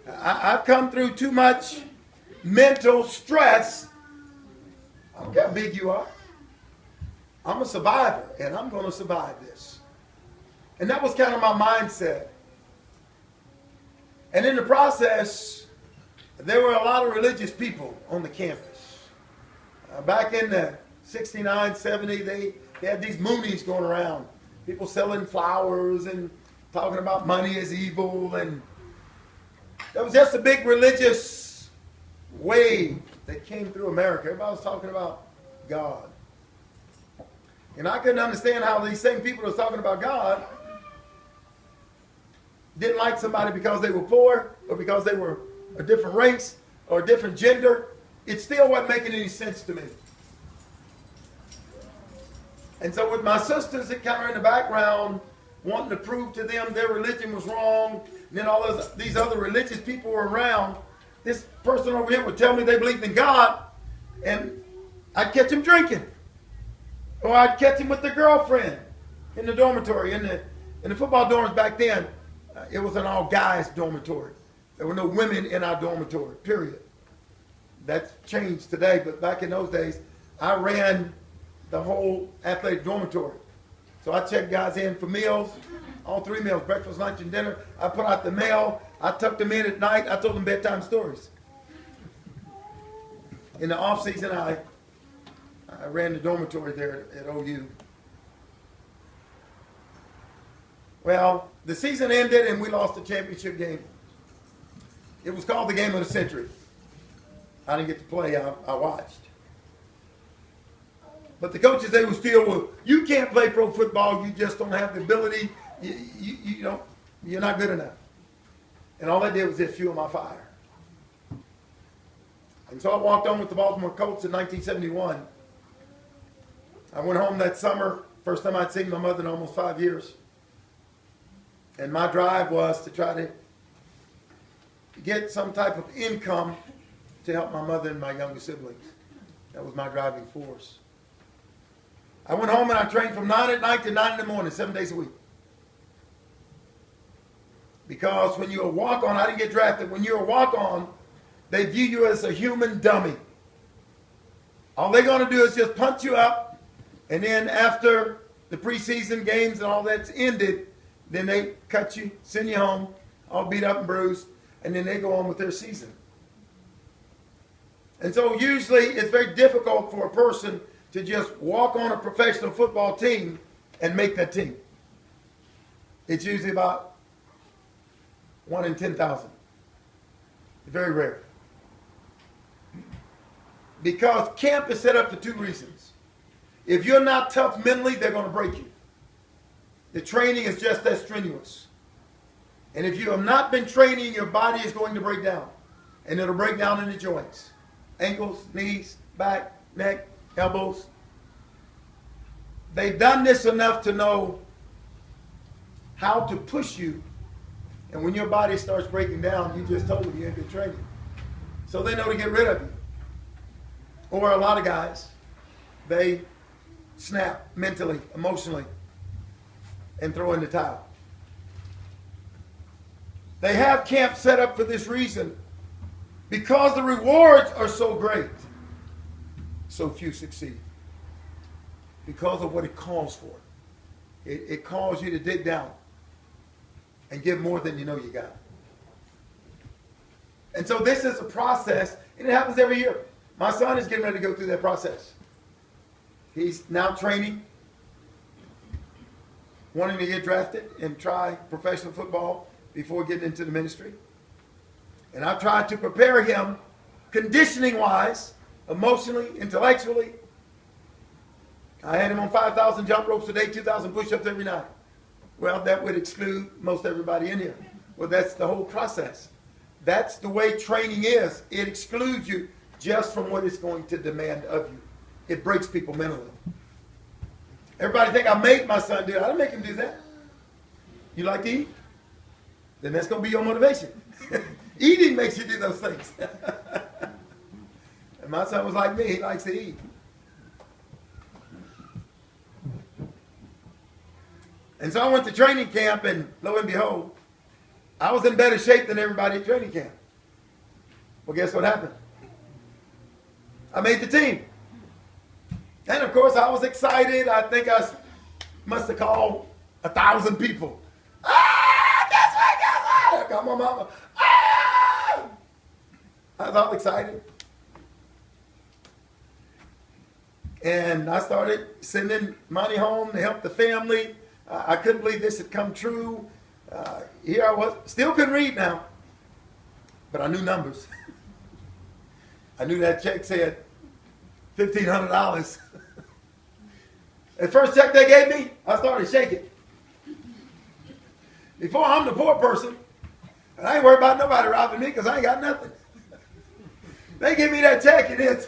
I've come through too much mental stress. I don't care how big you are. I'm a survivor, and I'm going to survive this. And that was kind of my mindset. And in the process, there were a lot of religious people on the campus. Back in the 69, 70, they had these Moonies going around. People selling flowers and talking about money is evil. And there was just a big religious wave that came through America. Everybody was talking about God. And I couldn't understand how these same people that was talking about God didn't like somebody because they were poor or because they were a different race or a different gender. It still wasn't making any sense to me. And so with my sisters that kind of in the background wanting to prove to them their religion was wrong, and then all these other religious people were around, this person over here would tell me they believed in God, and I'd catch him drinking. Or I'd catch him with their girlfriend in the dormitory. In the football dorms back then, it was an all-guys dormitory. There were no women in our dormitory, period. That's changed today, but back in those days, I ran the whole athletic dormitory. So I checked guys in for meals, all 3 meals, breakfast, lunch, and dinner. I put out the mail. I tucked them in at night. I told them bedtime stories. In the off season, I ran the dormitory there at OU. Well, the season ended and we lost the championship game. It was called the game of the century. I didn't get to play. I watched. But the coaches, they would feel, well, you can't play pro football. You just don't have the ability. You don't. You're not good enough. And all I did was just fuel my fire. And so I walked on with the Baltimore Colts in 1971. I went home that summer. First time I'd seen my mother in almost 5 years. And my drive was to try to get some type of income to help my mother and my younger siblings. That was my driving force. I went home and I trained from 9 at night to 9 in the morning, 7 days a week. Because when you're a walk-on, I didn't get drafted. When you're a walk-on, they view you as a human dummy. All they're going to do is just punch you up, and then after the preseason games and all that's ended, then they cut you, send you home, all beat up and bruised, and then they go on with their season. And so usually it's very difficult for a person to just walk on a professional football team and make that team. It's usually about 1 in 10,000. Very rare. Because camp is set up for 2 reasons. If you're not tough mentally, they're going to break you. The training is just that strenuous. And if you have not been training, your body is going to break down. And it'll break down in the joints. Ankles, knees, back, neck, elbows. They've done this enough to know how to push you. And when your body starts breaking down, you just told them you ain't been training. So they know to get rid of you. Or a lot of guys, they snap mentally, emotionally, and throw in the towel. They have camp set up for this reason. Because the rewards are so great, so few succeed. Because of what it calls for. It calls you to dig down and give more than you know you got. And so this is a process, and it happens every year. My son is getting ready to go through that process. He's now training, wanting to get drafted and try professional football before getting into the ministry. And I've tried to prepare him conditioning-wise, emotionally, intellectually. I had him on 5,000 jump ropes a day, 2,000 push-ups every night. Well, that would exclude most everybody in here. Well, that's the whole process. That's the way training is. It excludes you just from what it's going to demand of you. It breaks people mentally. Everybody think I made my son do it. I didn't make him do that. You like to eat? Then that's going to be your motivation. Eating makes you do those things. And my son was like me. He likes to eat. And so I went to training camp, and lo and behold, I was in better shape than everybody at training camp. Well, guess what happened? I made the team. And of course, I was excited. I think I must have called 1,000 people. Guess what? I called my mama. I was all excited. And I started sending money home to help the family. I couldn't believe this had come true. Here I was, still couldn't read now, but I knew numbers. I knew that check said $1,500. The first check they gave me, I started shaking. Before, I'm the poor person, and I ain't worried about nobody robbing me because I ain't got nothing. They give me that check, and it's,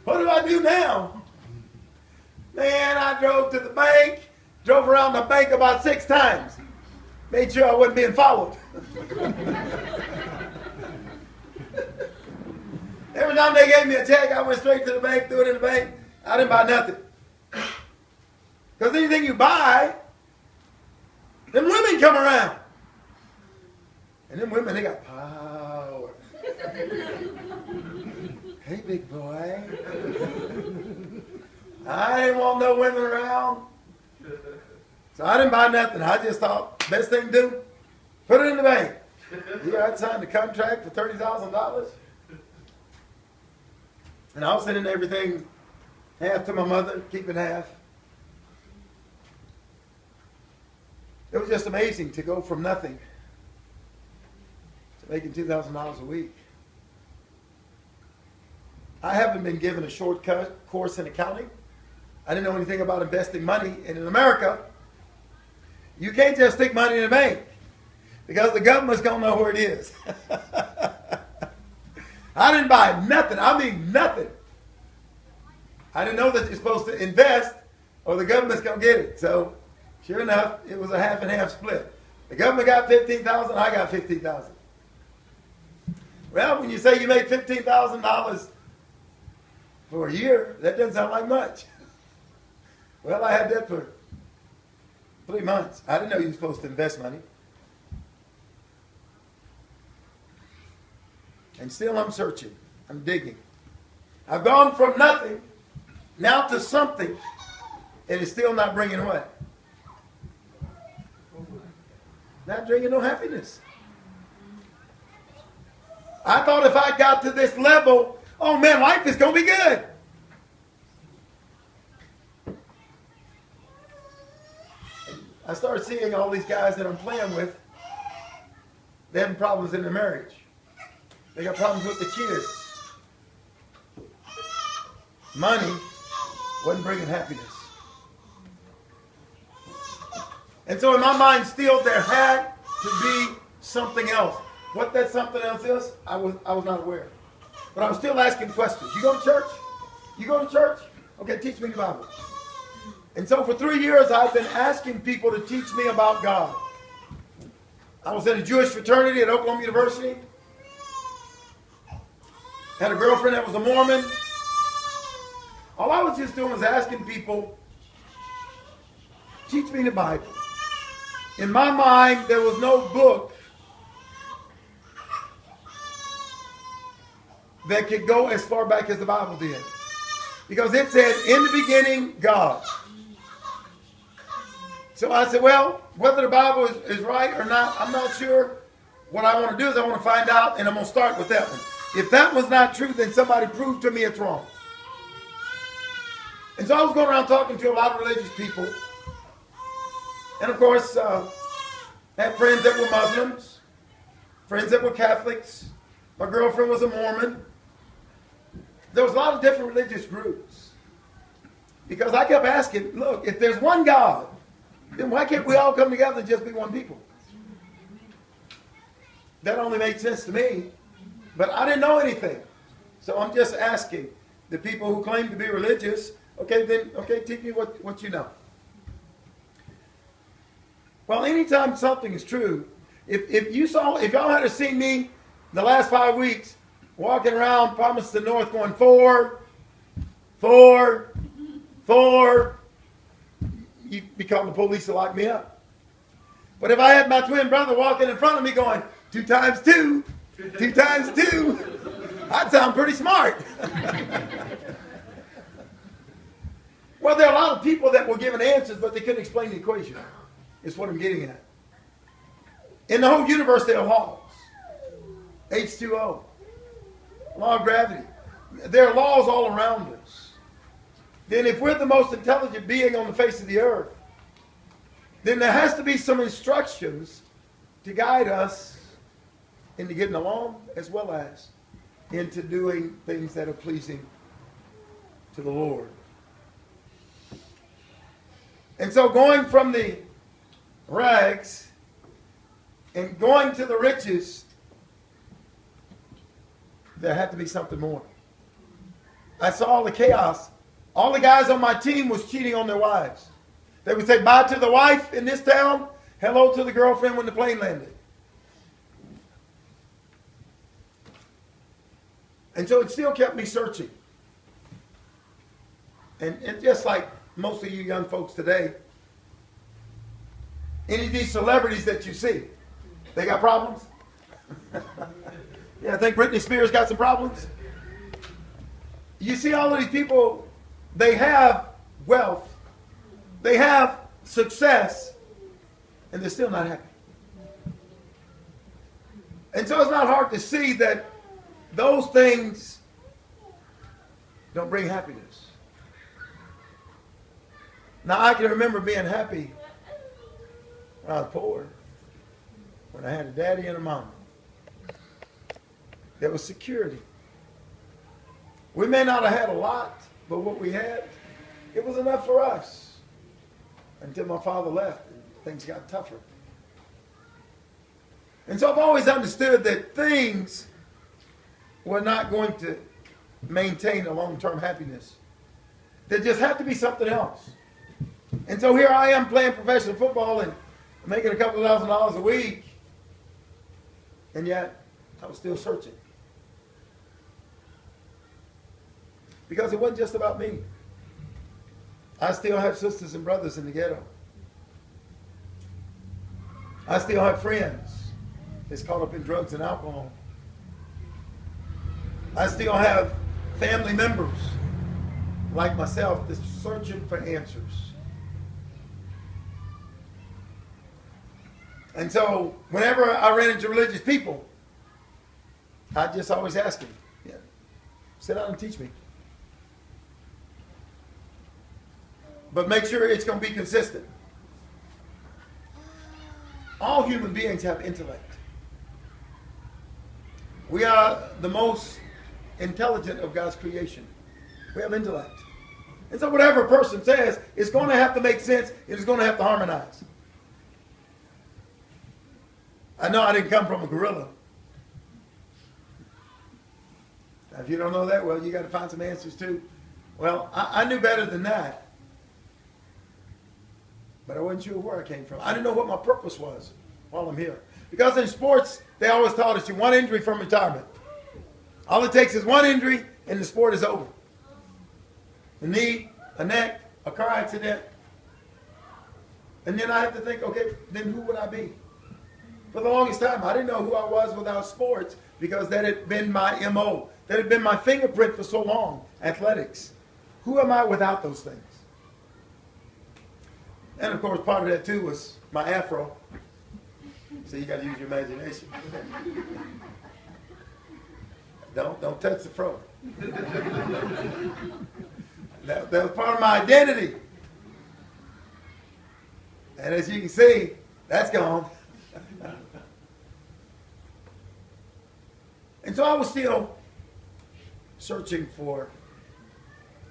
what do I do now? Man, I drove to the bank. Drove around the bank about 6 times. Made sure I wasn't being followed. Every time they gave me a check, I went straight to the bank, threw it in the bank. I didn't buy nothing. Because anything you buy, then women come around. And then women, they got power. Hey, big boy. I didn't want no women around. So I didn't buy nothing. I just thought, best thing to do, put it in the bank. You I'd signed a contract for $30,000. And I was sending everything half to my mother, keeping half. It was just amazing to go from nothing to making $2,000 a week. I haven't been given a shortcut course in accounting. I didn't know anything about investing money. And in America, you can't just stick money in the bank because the government's going to know where it is. I didn't buy nothing. I mean nothing. I didn't know that you're supposed to invest or the government's going to get it. So sure enough, it was a half and half split. The government got $15,000, I got $15,000. Well, when you say you made $15,000 for a year, that doesn't sound like much. Well, I had that for 3 months. I didn't know you were supposed to invest money. And still I'm searching. I'm digging. I've gone from nothing now to something, and it's still not bringing what? Not bringing no happiness. I thought if I got to this level, oh man, life is going to be good. I started seeing all these guys that I'm playing with, they having problems in their marriage. They got problems with the kids. Money wasn't bringing happiness. And so in my mind still there had to be something else. What that something else is, I was not aware. But I was still asking questions. You go to church? You go to church? Okay, teach me the Bible. And so for 3 years I've been asking people to teach me about God. I was in a Jewish fraternity at Oklahoma University. Had a girlfriend that was a Mormon. All I was just doing was asking people, teach me the Bible. In my mind, there was no book that could go as far back as the Bible did. Because it said, in the beginning, God. So I said, well, whether the Bible is right or not, I'm not sure. What I want to do is I want to find out, and I'm going to start with that one. If that was not true, then somebody prove to me it's wrong. And so I was going around talking to a lot of religious people. And of course, had friends that were Muslims, friends that were Catholics. My girlfriend was a Mormon. There was a lot of different religious groups. Because I kept asking, look, if there's one God, then why can't we all come together and just be one people? That only made sense to me. But I didn't know anything. So I'm just asking the people who claim to be religious, okay, teach me what you know. Well, anytime something is true, if y'all had seen me the last 5 weeks walking around Palmerston North going 4, 4, 4, you'd be calling the police to lock me up. But if I had my twin brother walking in front of me going 2 times 2, 2 times 2, I'd sound pretty smart. Well, there are a lot of people that were given answers, but they couldn't explain the equation. Is what I'm getting at. In the whole universe, there are laws. H2O. Law of gravity. There are laws all around us. Then if we're the most intelligent being on the face of the earth, then there has to be some instructions to guide us into getting along as well as into doing things that are pleasing to the Lord. And so going from the rags and going to the riches, there had to be something more. I saw all the chaos. All the guys on my team was cheating on their wives. They would say bye to the wife in this town, hello to the girlfriend when the plane landed. And so it still kept me searching. And just like most of you young folks today, any of these celebrities that you see, they got problems? Yeah, I think Britney Spears got some problems. You see all of these people, they have wealth, they have success, and they're still not happy. And so it's not hard to see that those things don't bring happiness. Now, I can remember being happy when I was poor, when I had a daddy and a mama. There was security. We may not have had a lot, but what we had, it was enough for us until my father left and things got tougher. And so I've always understood that things were not going to maintain a long-term happiness. There just had to be something else. And so here I am playing professional football and making a couple of $1,000 a week, and yet I was still searching. Because it wasn't just about me. I still have sisters and brothers in the ghetto. I still have friends that's caught up in drugs and alcohol. I still have family members like myself that's searching for answers. And so whenever I ran into religious people, I just always ask them, yeah, sit down and teach me. But make sure it's going to be consistent. All human beings have intellect. We are the most intelligent of God's creation. We have intellect. And so whatever a person says, it's going to have to make sense. It's going to have to harmonize. I know I didn't come from a gorilla. Now, if you don't know that, well, you got to find some answers too. Well, I knew better than that. But I wasn't sure where I came from. I didn't know what my purpose was while I'm here. Because in sports, they always taught us you're one injury from retirement. All it takes is one injury and the sport is over. A knee, a neck, a car accident. And then I had to think, okay, then who would I be? For the longest time, I didn't know who I was without sports because that had been my MO. That had been my fingerprint for so long, athletics. Who am I without those things? And of course, part of that too was my afro. So you got to use your imagination. Don't touch the fro. That was part of my identity. And as you can see, that's gone. And so I was still searching for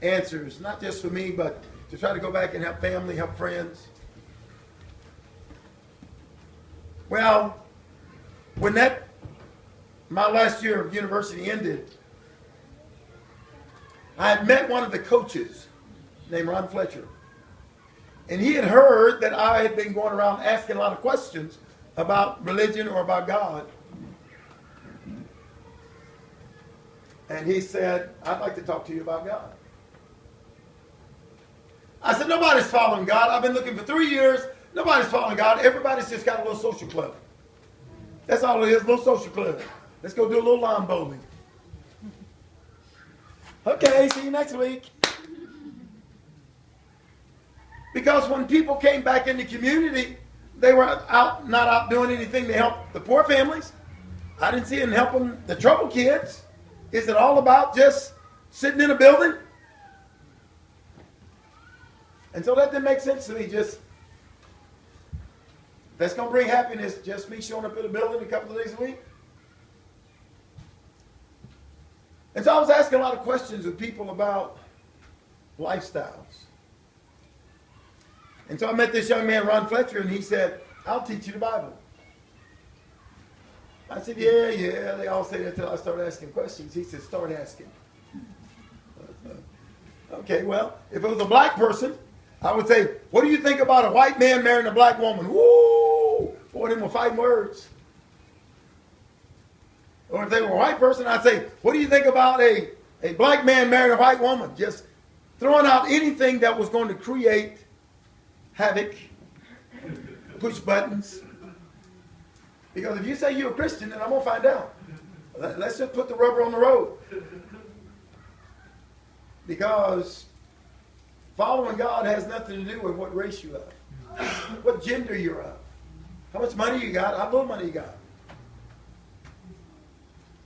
answers, not just for me, but to try to go back and help family, help friends. Well, when my last year of university ended, I had met one of the coaches named Ron Fletcher. And he had heard that I had been going around asking a lot of questions about religion or about God. And he said, I'd like to talk to you about God. I said, nobody's following God. I've been looking for 3 years. Nobody's following God. Everybody's just got a little social club. That's all it is, a little social club. Let's go do a little lawn bowling. Okay, see you next week. Because when people came back in the community, they were not out doing anything to help the poor families. I didn't see them helping the troubled kids. Is it all about just sitting in a building? And so that didn't make sense to me. Just, that's going to bring happiness, just me showing up in a building a couple of days a week. And so I was asking a lot of questions of people about lifestyles. And so I met this young man, Ron Fletcher, and he said, I'll teach you the Bible. I said, yeah, they all say that until I start asking questions. He said, start asking. Okay, well, if it was a black person, I would say, what do you think about a white man marrying a black woman? Woo! Boy, them were fighting words. Or if they were a white person, I'd say, what do you think about a black man marrying a white woman? Just throwing out anything that was going to create havoc, push buttons. Because if you say you're a Christian, then I'm going to find out. Let's just put the rubber on the road. Because following God has nothing to do with what race you are, what gender you're of, how much money you got, how little money you got.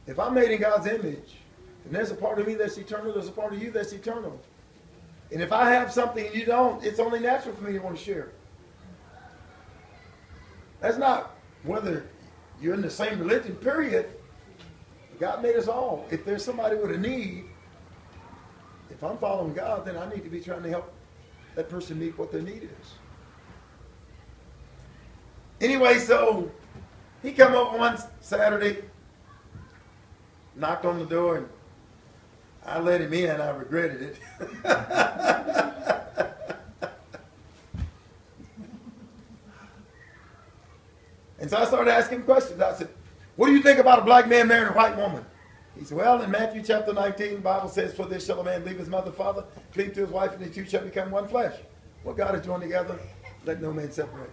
If I'm made in God's image, and there's a part of me that's eternal, there's a part of you that's eternal. And if I have something and you don't, it's only natural for me to want to share. That's not whether you're in the same religion, period. God made us all. If there's somebody with a need, if I'm following God, then I need to be trying to help that person meet what their need is. Anyway, so he come over one Saturday, knocked on the door, and I let him in. I regretted it. And so I started asking him questions. I said, what do you think about a black man marrying a white woman? He said, well, in Matthew chapter 19, the Bible says, for this shall a man leave his mother and father, cleave to his wife, and the two shall become one flesh. What God has joined together, let no man separate.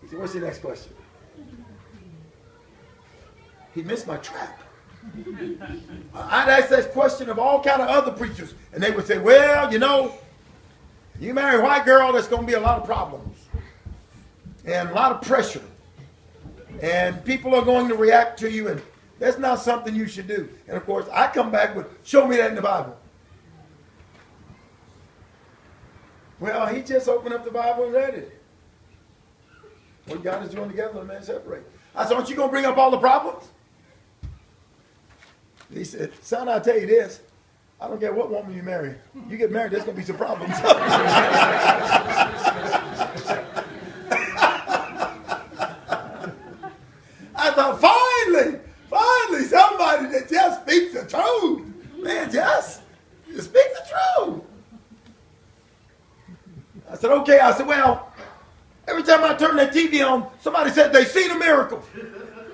He said, what's your next question? He missed my trap. I'd ask that question of all kind of other preachers, and they would say, well, you know, you marry a white girl, there's going to be a lot of problems and a lot of pressure. And people are going to react to you, and that's not something you should do. And of course, I come back with, show me that in the Bible. Well, he just opened up the Bible and read it. What God has joined together, let man separate. I said, aren't you going to bring up all the problems? He said, son, I'll tell you this. I don't care what woman you marry. You get married, there's going to be some problems. I thought, finally, somebody that just speaks the truth. Man, just speak the truth. I said, okay. I said, well, every time I turn that TV on, somebody said they seen a miracle.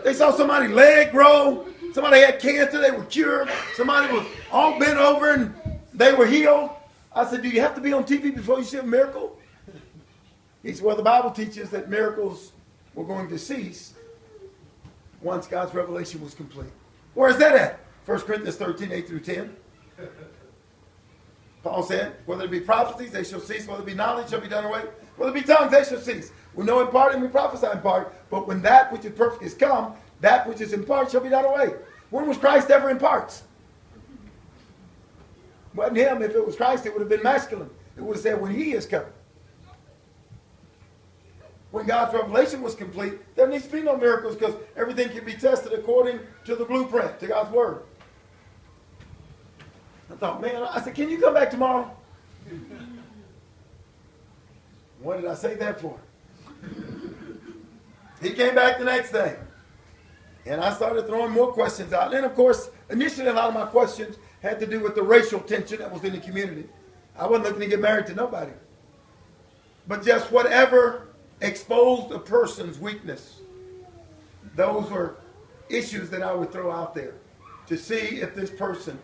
They saw somebody's leg grow. Somebody had cancer, they were cured. Somebody was all bent over and they were healed. I said, do you have to be on TV before you see a miracle? He said, well, the Bible teaches that miracles were going to cease once God's revelation was complete. Where is that at? 1 Corinthians 13, 8 through 10. Paul said, whether it be prophecies, they shall cease. Whether it be knowledge, shall be done away. Whether it be tongues, they shall cease. We know in part and we prophesy in part. But when that which is perfect is come, that which is in part shall be done away. When was Christ ever in parts? Wasn't him. If it was Christ, it would have been masculine. It would have said when he is come. When God's revelation was complete, there needs to be no miracles because everything can be tested according to the blueprint, to God's word. I thought, man, I said, can you come back tomorrow? What did I say that for? He came back the next day. And I started throwing more questions out. And of course, initially a lot of my questions had to do with the racial tension that was in the community. I wasn't looking to get married to nobody. But just whatever exposed a person's weakness, those were issues that I would throw out there to see if this person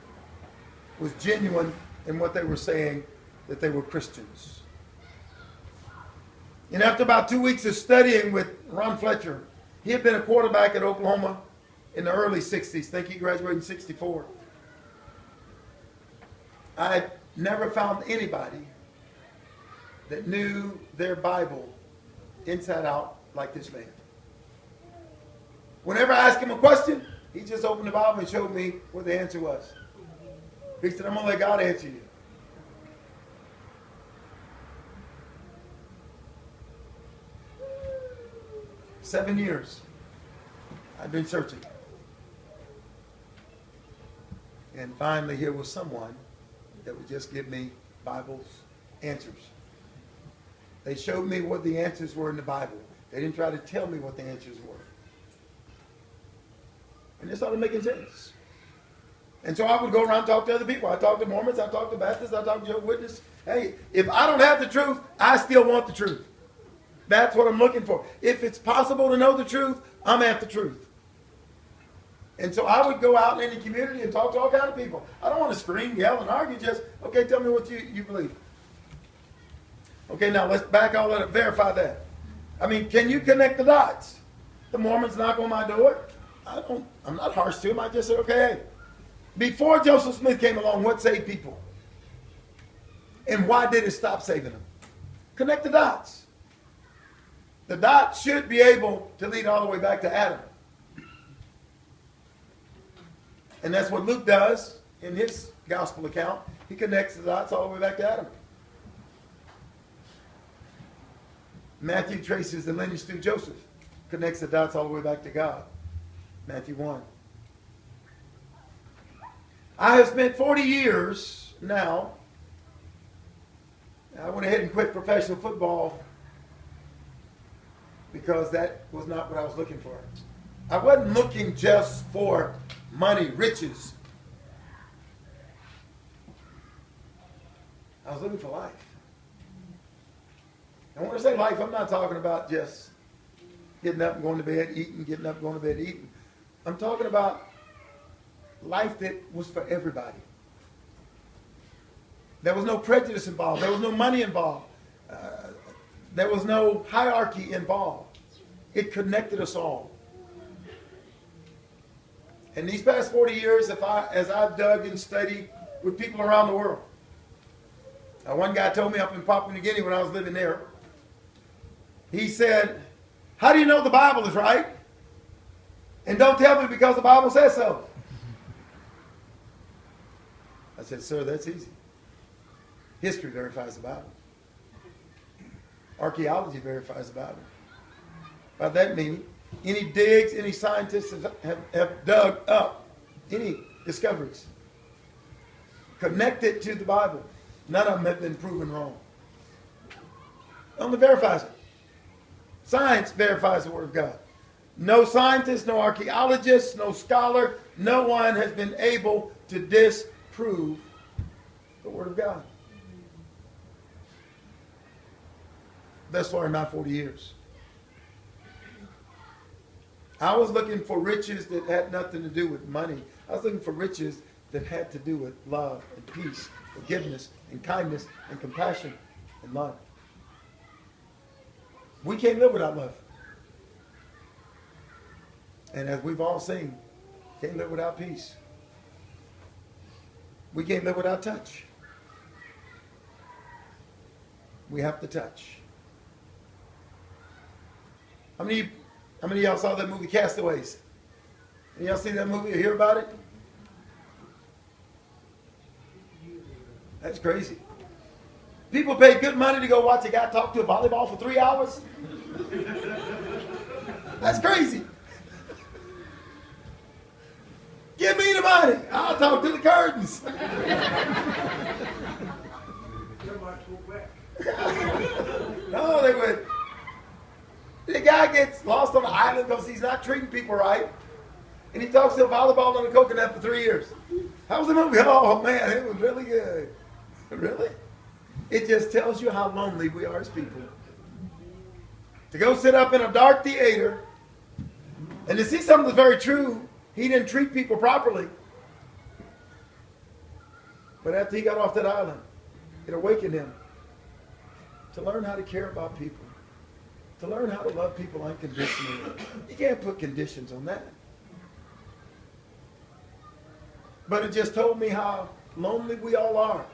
was genuine in what they were saying, that they were Christians. And after about 2 weeks of studying with Ron Fletcher, he had been a quarterback at Oklahoma in the early 60s. I think he graduated in 64. I had never found anybody that knew their Bible inside out like this man. Whenever I asked him a question, he just opened the Bible and showed me what the answer was. He said, I'm going to let God answer you. "7 years I've been searching. And finally here was someone that would just give me Bible's answers. They showed me what the answers were in the Bible. They didn't try to tell me what the answers were. And it started making sense. And so I would go around and talk to other people. I talked to Mormons, I talked to Baptists, I talked to Jehovah's Witnesses. Hey, if I don't have the truth, I still want the truth. That's what I'm looking for. If it's possible to know the truth, I'm after truth. And so I would go out in the community and talk to all kinds of people. I don't want to scream, yell, and argue. Just, okay, tell me what you believe. Okay, now let's back all that up, verify that. I mean, can you connect the dots? The Mormons knock on my door. I'm not harsh to them. I just said, okay, hey, before Joseph Smith came along, what saved people? And why did it stop saving them? Connect the dots. The dots should be able to lead all the way back to Adam. And that's what Luke does in his gospel account. He connects the dots all the way back to Adam. Matthew traces the lineage through Joseph. Connects the dots all the way back to God. Matthew 1. I have spent 40 years now. I went ahead and quit professional football because that was not what I was looking for. I wasn't looking just for money, riches. I was looking for life. And when I say life, I'm not talking about just getting up and going to bed, eating, getting up and going to bed, eating. I'm talking about life that was for everybody. There was no prejudice involved. There was no money involved. There was no hierarchy involved. It connected us all. And these past 40 years, as I've dug and studied with people around the world. One guy told me up in Papua New Guinea when I was living there, he said, how do you know the Bible is right? And don't tell me because the Bible says so. I said, sir, that's easy. History verifies the Bible. Archaeology verifies the Bible. By that meaning, any digs, any scientists have dug up any discoveries connected to the Bible. None of them have been proven wrong. Only verifies it. Science verifies the Word of God. No scientist, no archaeologist, no scholar, no one has been able to disprove the Word of God. Thus far in my 40 years. I was looking for riches that had nothing to do with money. I was looking for riches that had to do with love and peace, forgiveness and kindness and compassion and love. We can't live without love. And as we've all seen, can't live without peace. We can't live without touch. We have to touch. How many of y'all saw that movie Castaways? Any of y'all seen that movie or hear about it? That's crazy. People pay good money to go watch a guy talk to a volleyball for 3 hours. That's crazy. Give me the money. I'll talk to the curtains. No, they would. The guy gets lost on the island because he's not treating people right. And he talks to a volleyball on a coconut for 3 years. How was the movie? Oh, man, it was really good. Really? It just tells you how lonely we are as people. To go sit up in a dark theater and to see something that's very true, he didn't treat people properly. But after he got off that island, it awakened him to learn how to care about people. To learn how to love people unconditionally. You can't put conditions on that. But it just told me how lonely we all are.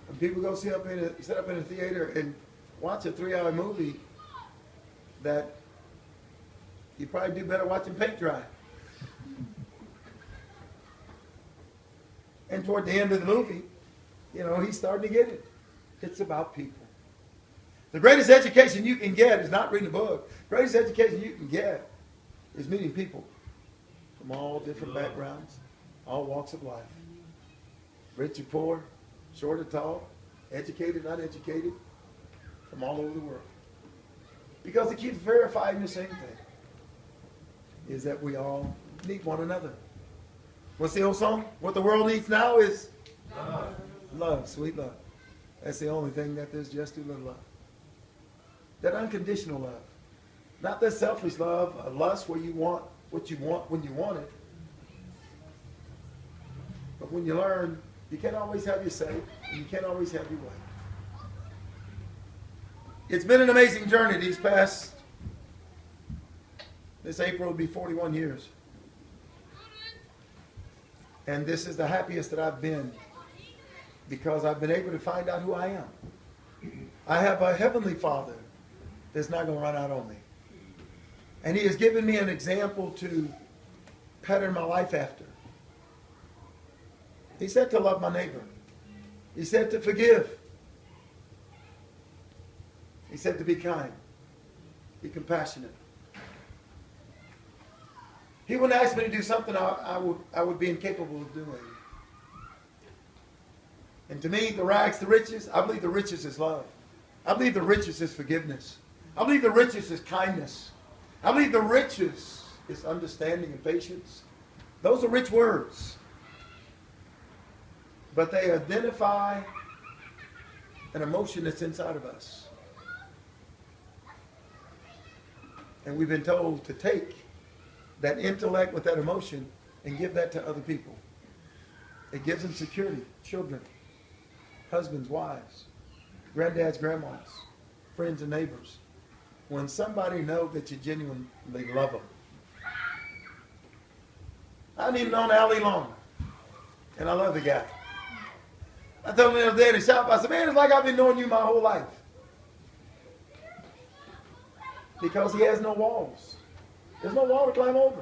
When people go sit up in a theater and watch a 3-hour movie that you probably do better watching paint dry. And toward the end of the movie, he's starting to get it. It's about people. The greatest education you can get is not reading a book. The greatest education you can get is meeting people from all different backgrounds, all walks of life. Rich or poor, short or tall, educated, uneducated, from all over the world. Because it keeps verifying the same thing, is that we all need one another. What's the old song? What the world needs now is love. Love, sweet love. That's the only thing that there's just too little of. That unconditional love. Not that selfish love, a lust where you want what you want when you want it. But when you learn, you can't always have your say, and you can't always have your way. It's been an amazing journey these past This April will be 41 years. And this is the happiest that I've been because I've been able to find out who I am. I have a heavenly Father that's not going to run out on me. And he has given me an example to pattern my life after. He said to love my neighbor. He said to forgive. He said to be kind. Be compassionate. He wouldn't ask me to do something I would be incapable of doing. And to me, the rags to riches, I believe the riches is love. I believe the riches is forgiveness. I believe the riches is kindness. I believe the riches is understanding and patience. Those are rich words. But they identify an emotion that's inside of us. And we've been told to take that intellect with that emotion and give that to other people. It gives them security. Children, husbands, wives, granddads, grandmas, friends and neighbors. When somebody knows that you genuinely love them. I haven't even known Ali long. And I love the guy. I told him the other day in the shop, I said, man, it's like I've been knowing you my whole life. Because he has no walls. There's no wall to climb over.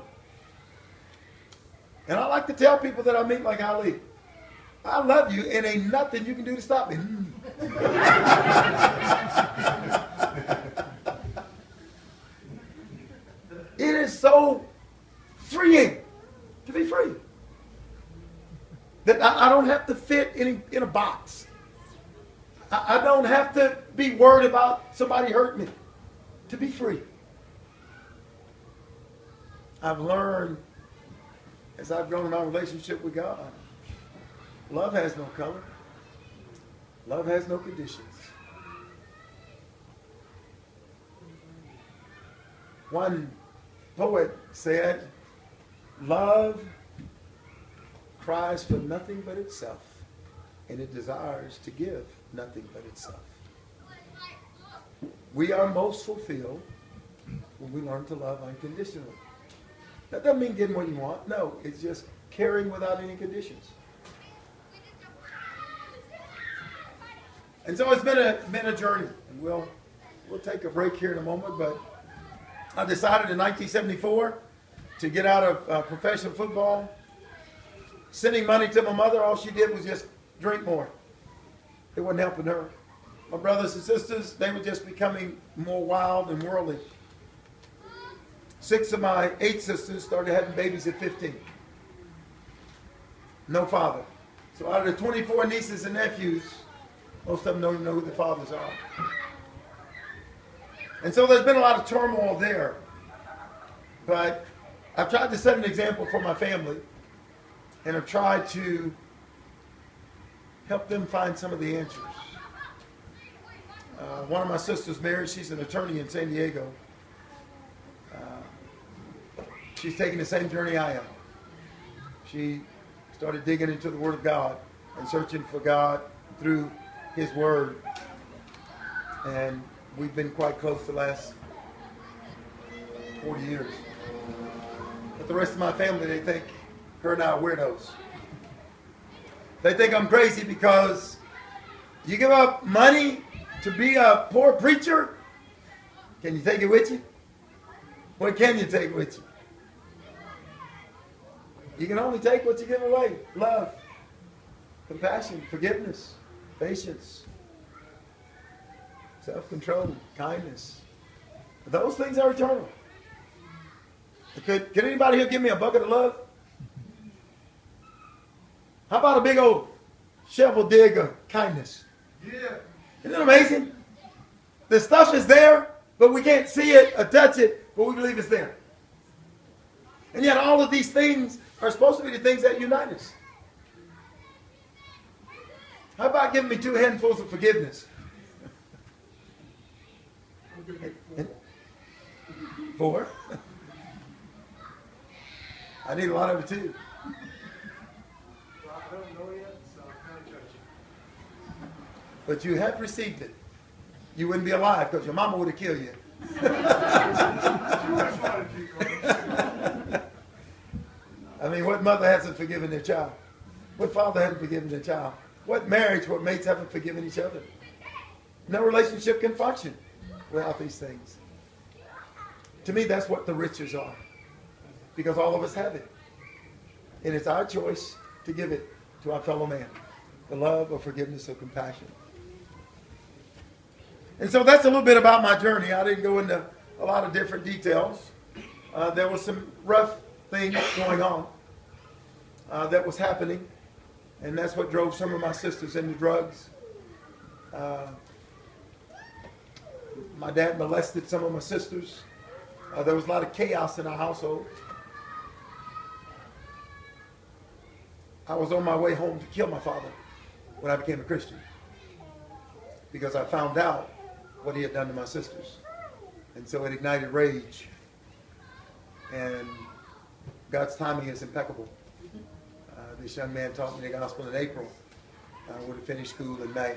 And I like to tell people that I meet like Ali, I love you and ain't nothing you can do to stop me. It is so freeing to be free. That I don't have to fit in a box. I don't have to be worried about somebody hurt me. To be free. I've learned as I've grown in my relationship with God, love has no color. Love has no conditions. One poet said, love cries for nothing but itself, and it desires to give nothing but itself. We are most fulfilled when we learn to love unconditionally. That doesn't mean getting what you want. No, it's just caring without any conditions. And so it's been a journey. And we'll take a break here in a moment, but I decided in 1974 to get out of professional football. Sending money to my mother, all she did was just drink more. It wasn't helping her. My brothers and sisters, they were just becoming more wild and worldly. 6 of my 8 sisters started having babies at 15. No father. So out of the 24 nieces and nephews, most of them don't even know who the fathers are. And so there's been a lot of turmoil there. But I've tried to set an example for my family. And I've tried to help them find some of the answers. One of my sisters married. She's an attorney in San Diego. She's taking the same journey I am. She started digging into the Word of God and searching for God through His Word. And we've been quite close the last 40 years. But the rest of my family, they think her and I are weirdos. They think I'm crazy because you give up money to be a poor preacher. Can you take it with you? What can you take with you? You can only take what you give away. Love, compassion, forgiveness, patience, self-control, kindness. Those things are eternal. Could anybody here give me a bucket of love? How about a big old shovel dig of kindness? Yeah. Isn't it amazing? The stuff is there, but we can't see it or touch it, but we believe it's there. And yet all of these things are supposed to be the things that unite us. How about giving me 2 handfuls of forgiveness? 4? I need a lot of it too. I don't know yet, so I can't judge you. But you have received it. You wouldn't be alive because your mama would have killed you. She always wanted you, Carl. mean, what mother hasn't forgiven their child? What father hasn't forgiven their child? What marriage, what mates haven't forgiven each other? No relationship can function without these things. To me, that's what the riches are. Because all of us have it. And it's our choice to give it to our fellow man. The love or forgiveness or compassion. And so that's a little bit about my journey. I didn't go into a lot of different details. There was some rough things going on that was happening. And that's what drove some of my sisters into drugs. My dad molested some of my sisters. There was a lot of chaos in our household. I was on my way home to kill my father when I became a Christian. Because I found out what he had done to my sisters. And so it ignited rage. And God's timing is impeccable. This young man taught me the gospel in April. I would have finished school in May.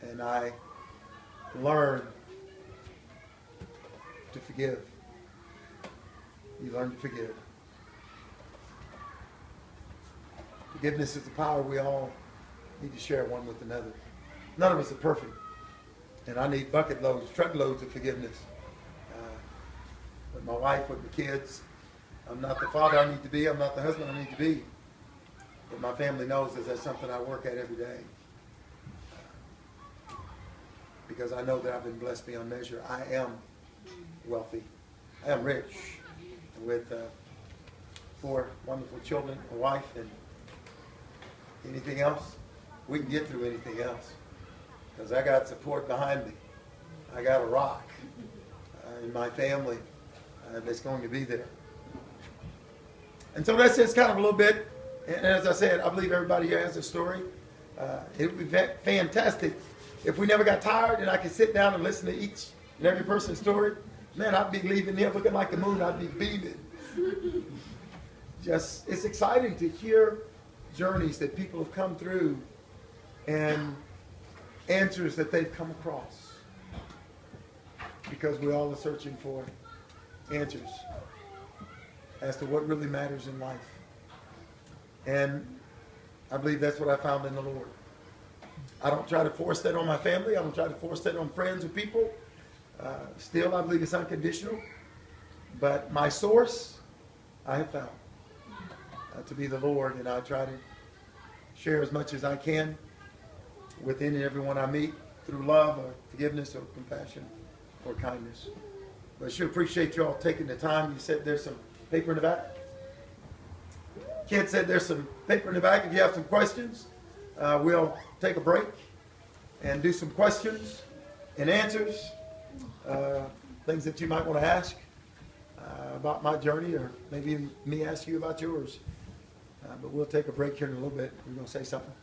And I learned to forgive. You learn to forgive. Forgiveness is the power we all need to share one with another. None of us are perfect. And I need bucket loads, truckloads of forgiveness. With my wife, with my kids. I'm not the father I need to be. I'm not the husband I need to be. But my family knows that that's something I work at every day. Because I know that I've been blessed beyond measure. I am wealthy. I am rich. With 4 wonderful children, a wife, and anything else, we can get through anything else. Because I got support behind me. I got a rock in my family that's going to be there. And so that's just kind of a little bit. And as I said, I believe everybody here has a story. It would be fantastic if we never got tired and I could sit down and listen to each and every person's story. Man, I'd be leaving here looking like the moon. I'd be beaming. Just, it's exciting to hear journeys that people have come through and answers that they've come across. Because we all are searching for answers as to what really matters in life. And I believe that's what I found in the Lord. I don't try to force that on my family. I don't try to force that on friends or people. Still, I believe it's unconditional. But my source, I have found to be the Lord. And I try to share as much as I can with any and everyone I meet through love or forgiveness or compassion or kindness. But I sure appreciate you all taking the time. You said there's some paper in the back. Kid said there's some paper in the back. If you have some questions, we'll take a break and do some questions and answers. Things that you might want to ask about my journey, or maybe me ask you about yours. But we'll take a break here in a little bit. You're going to say something?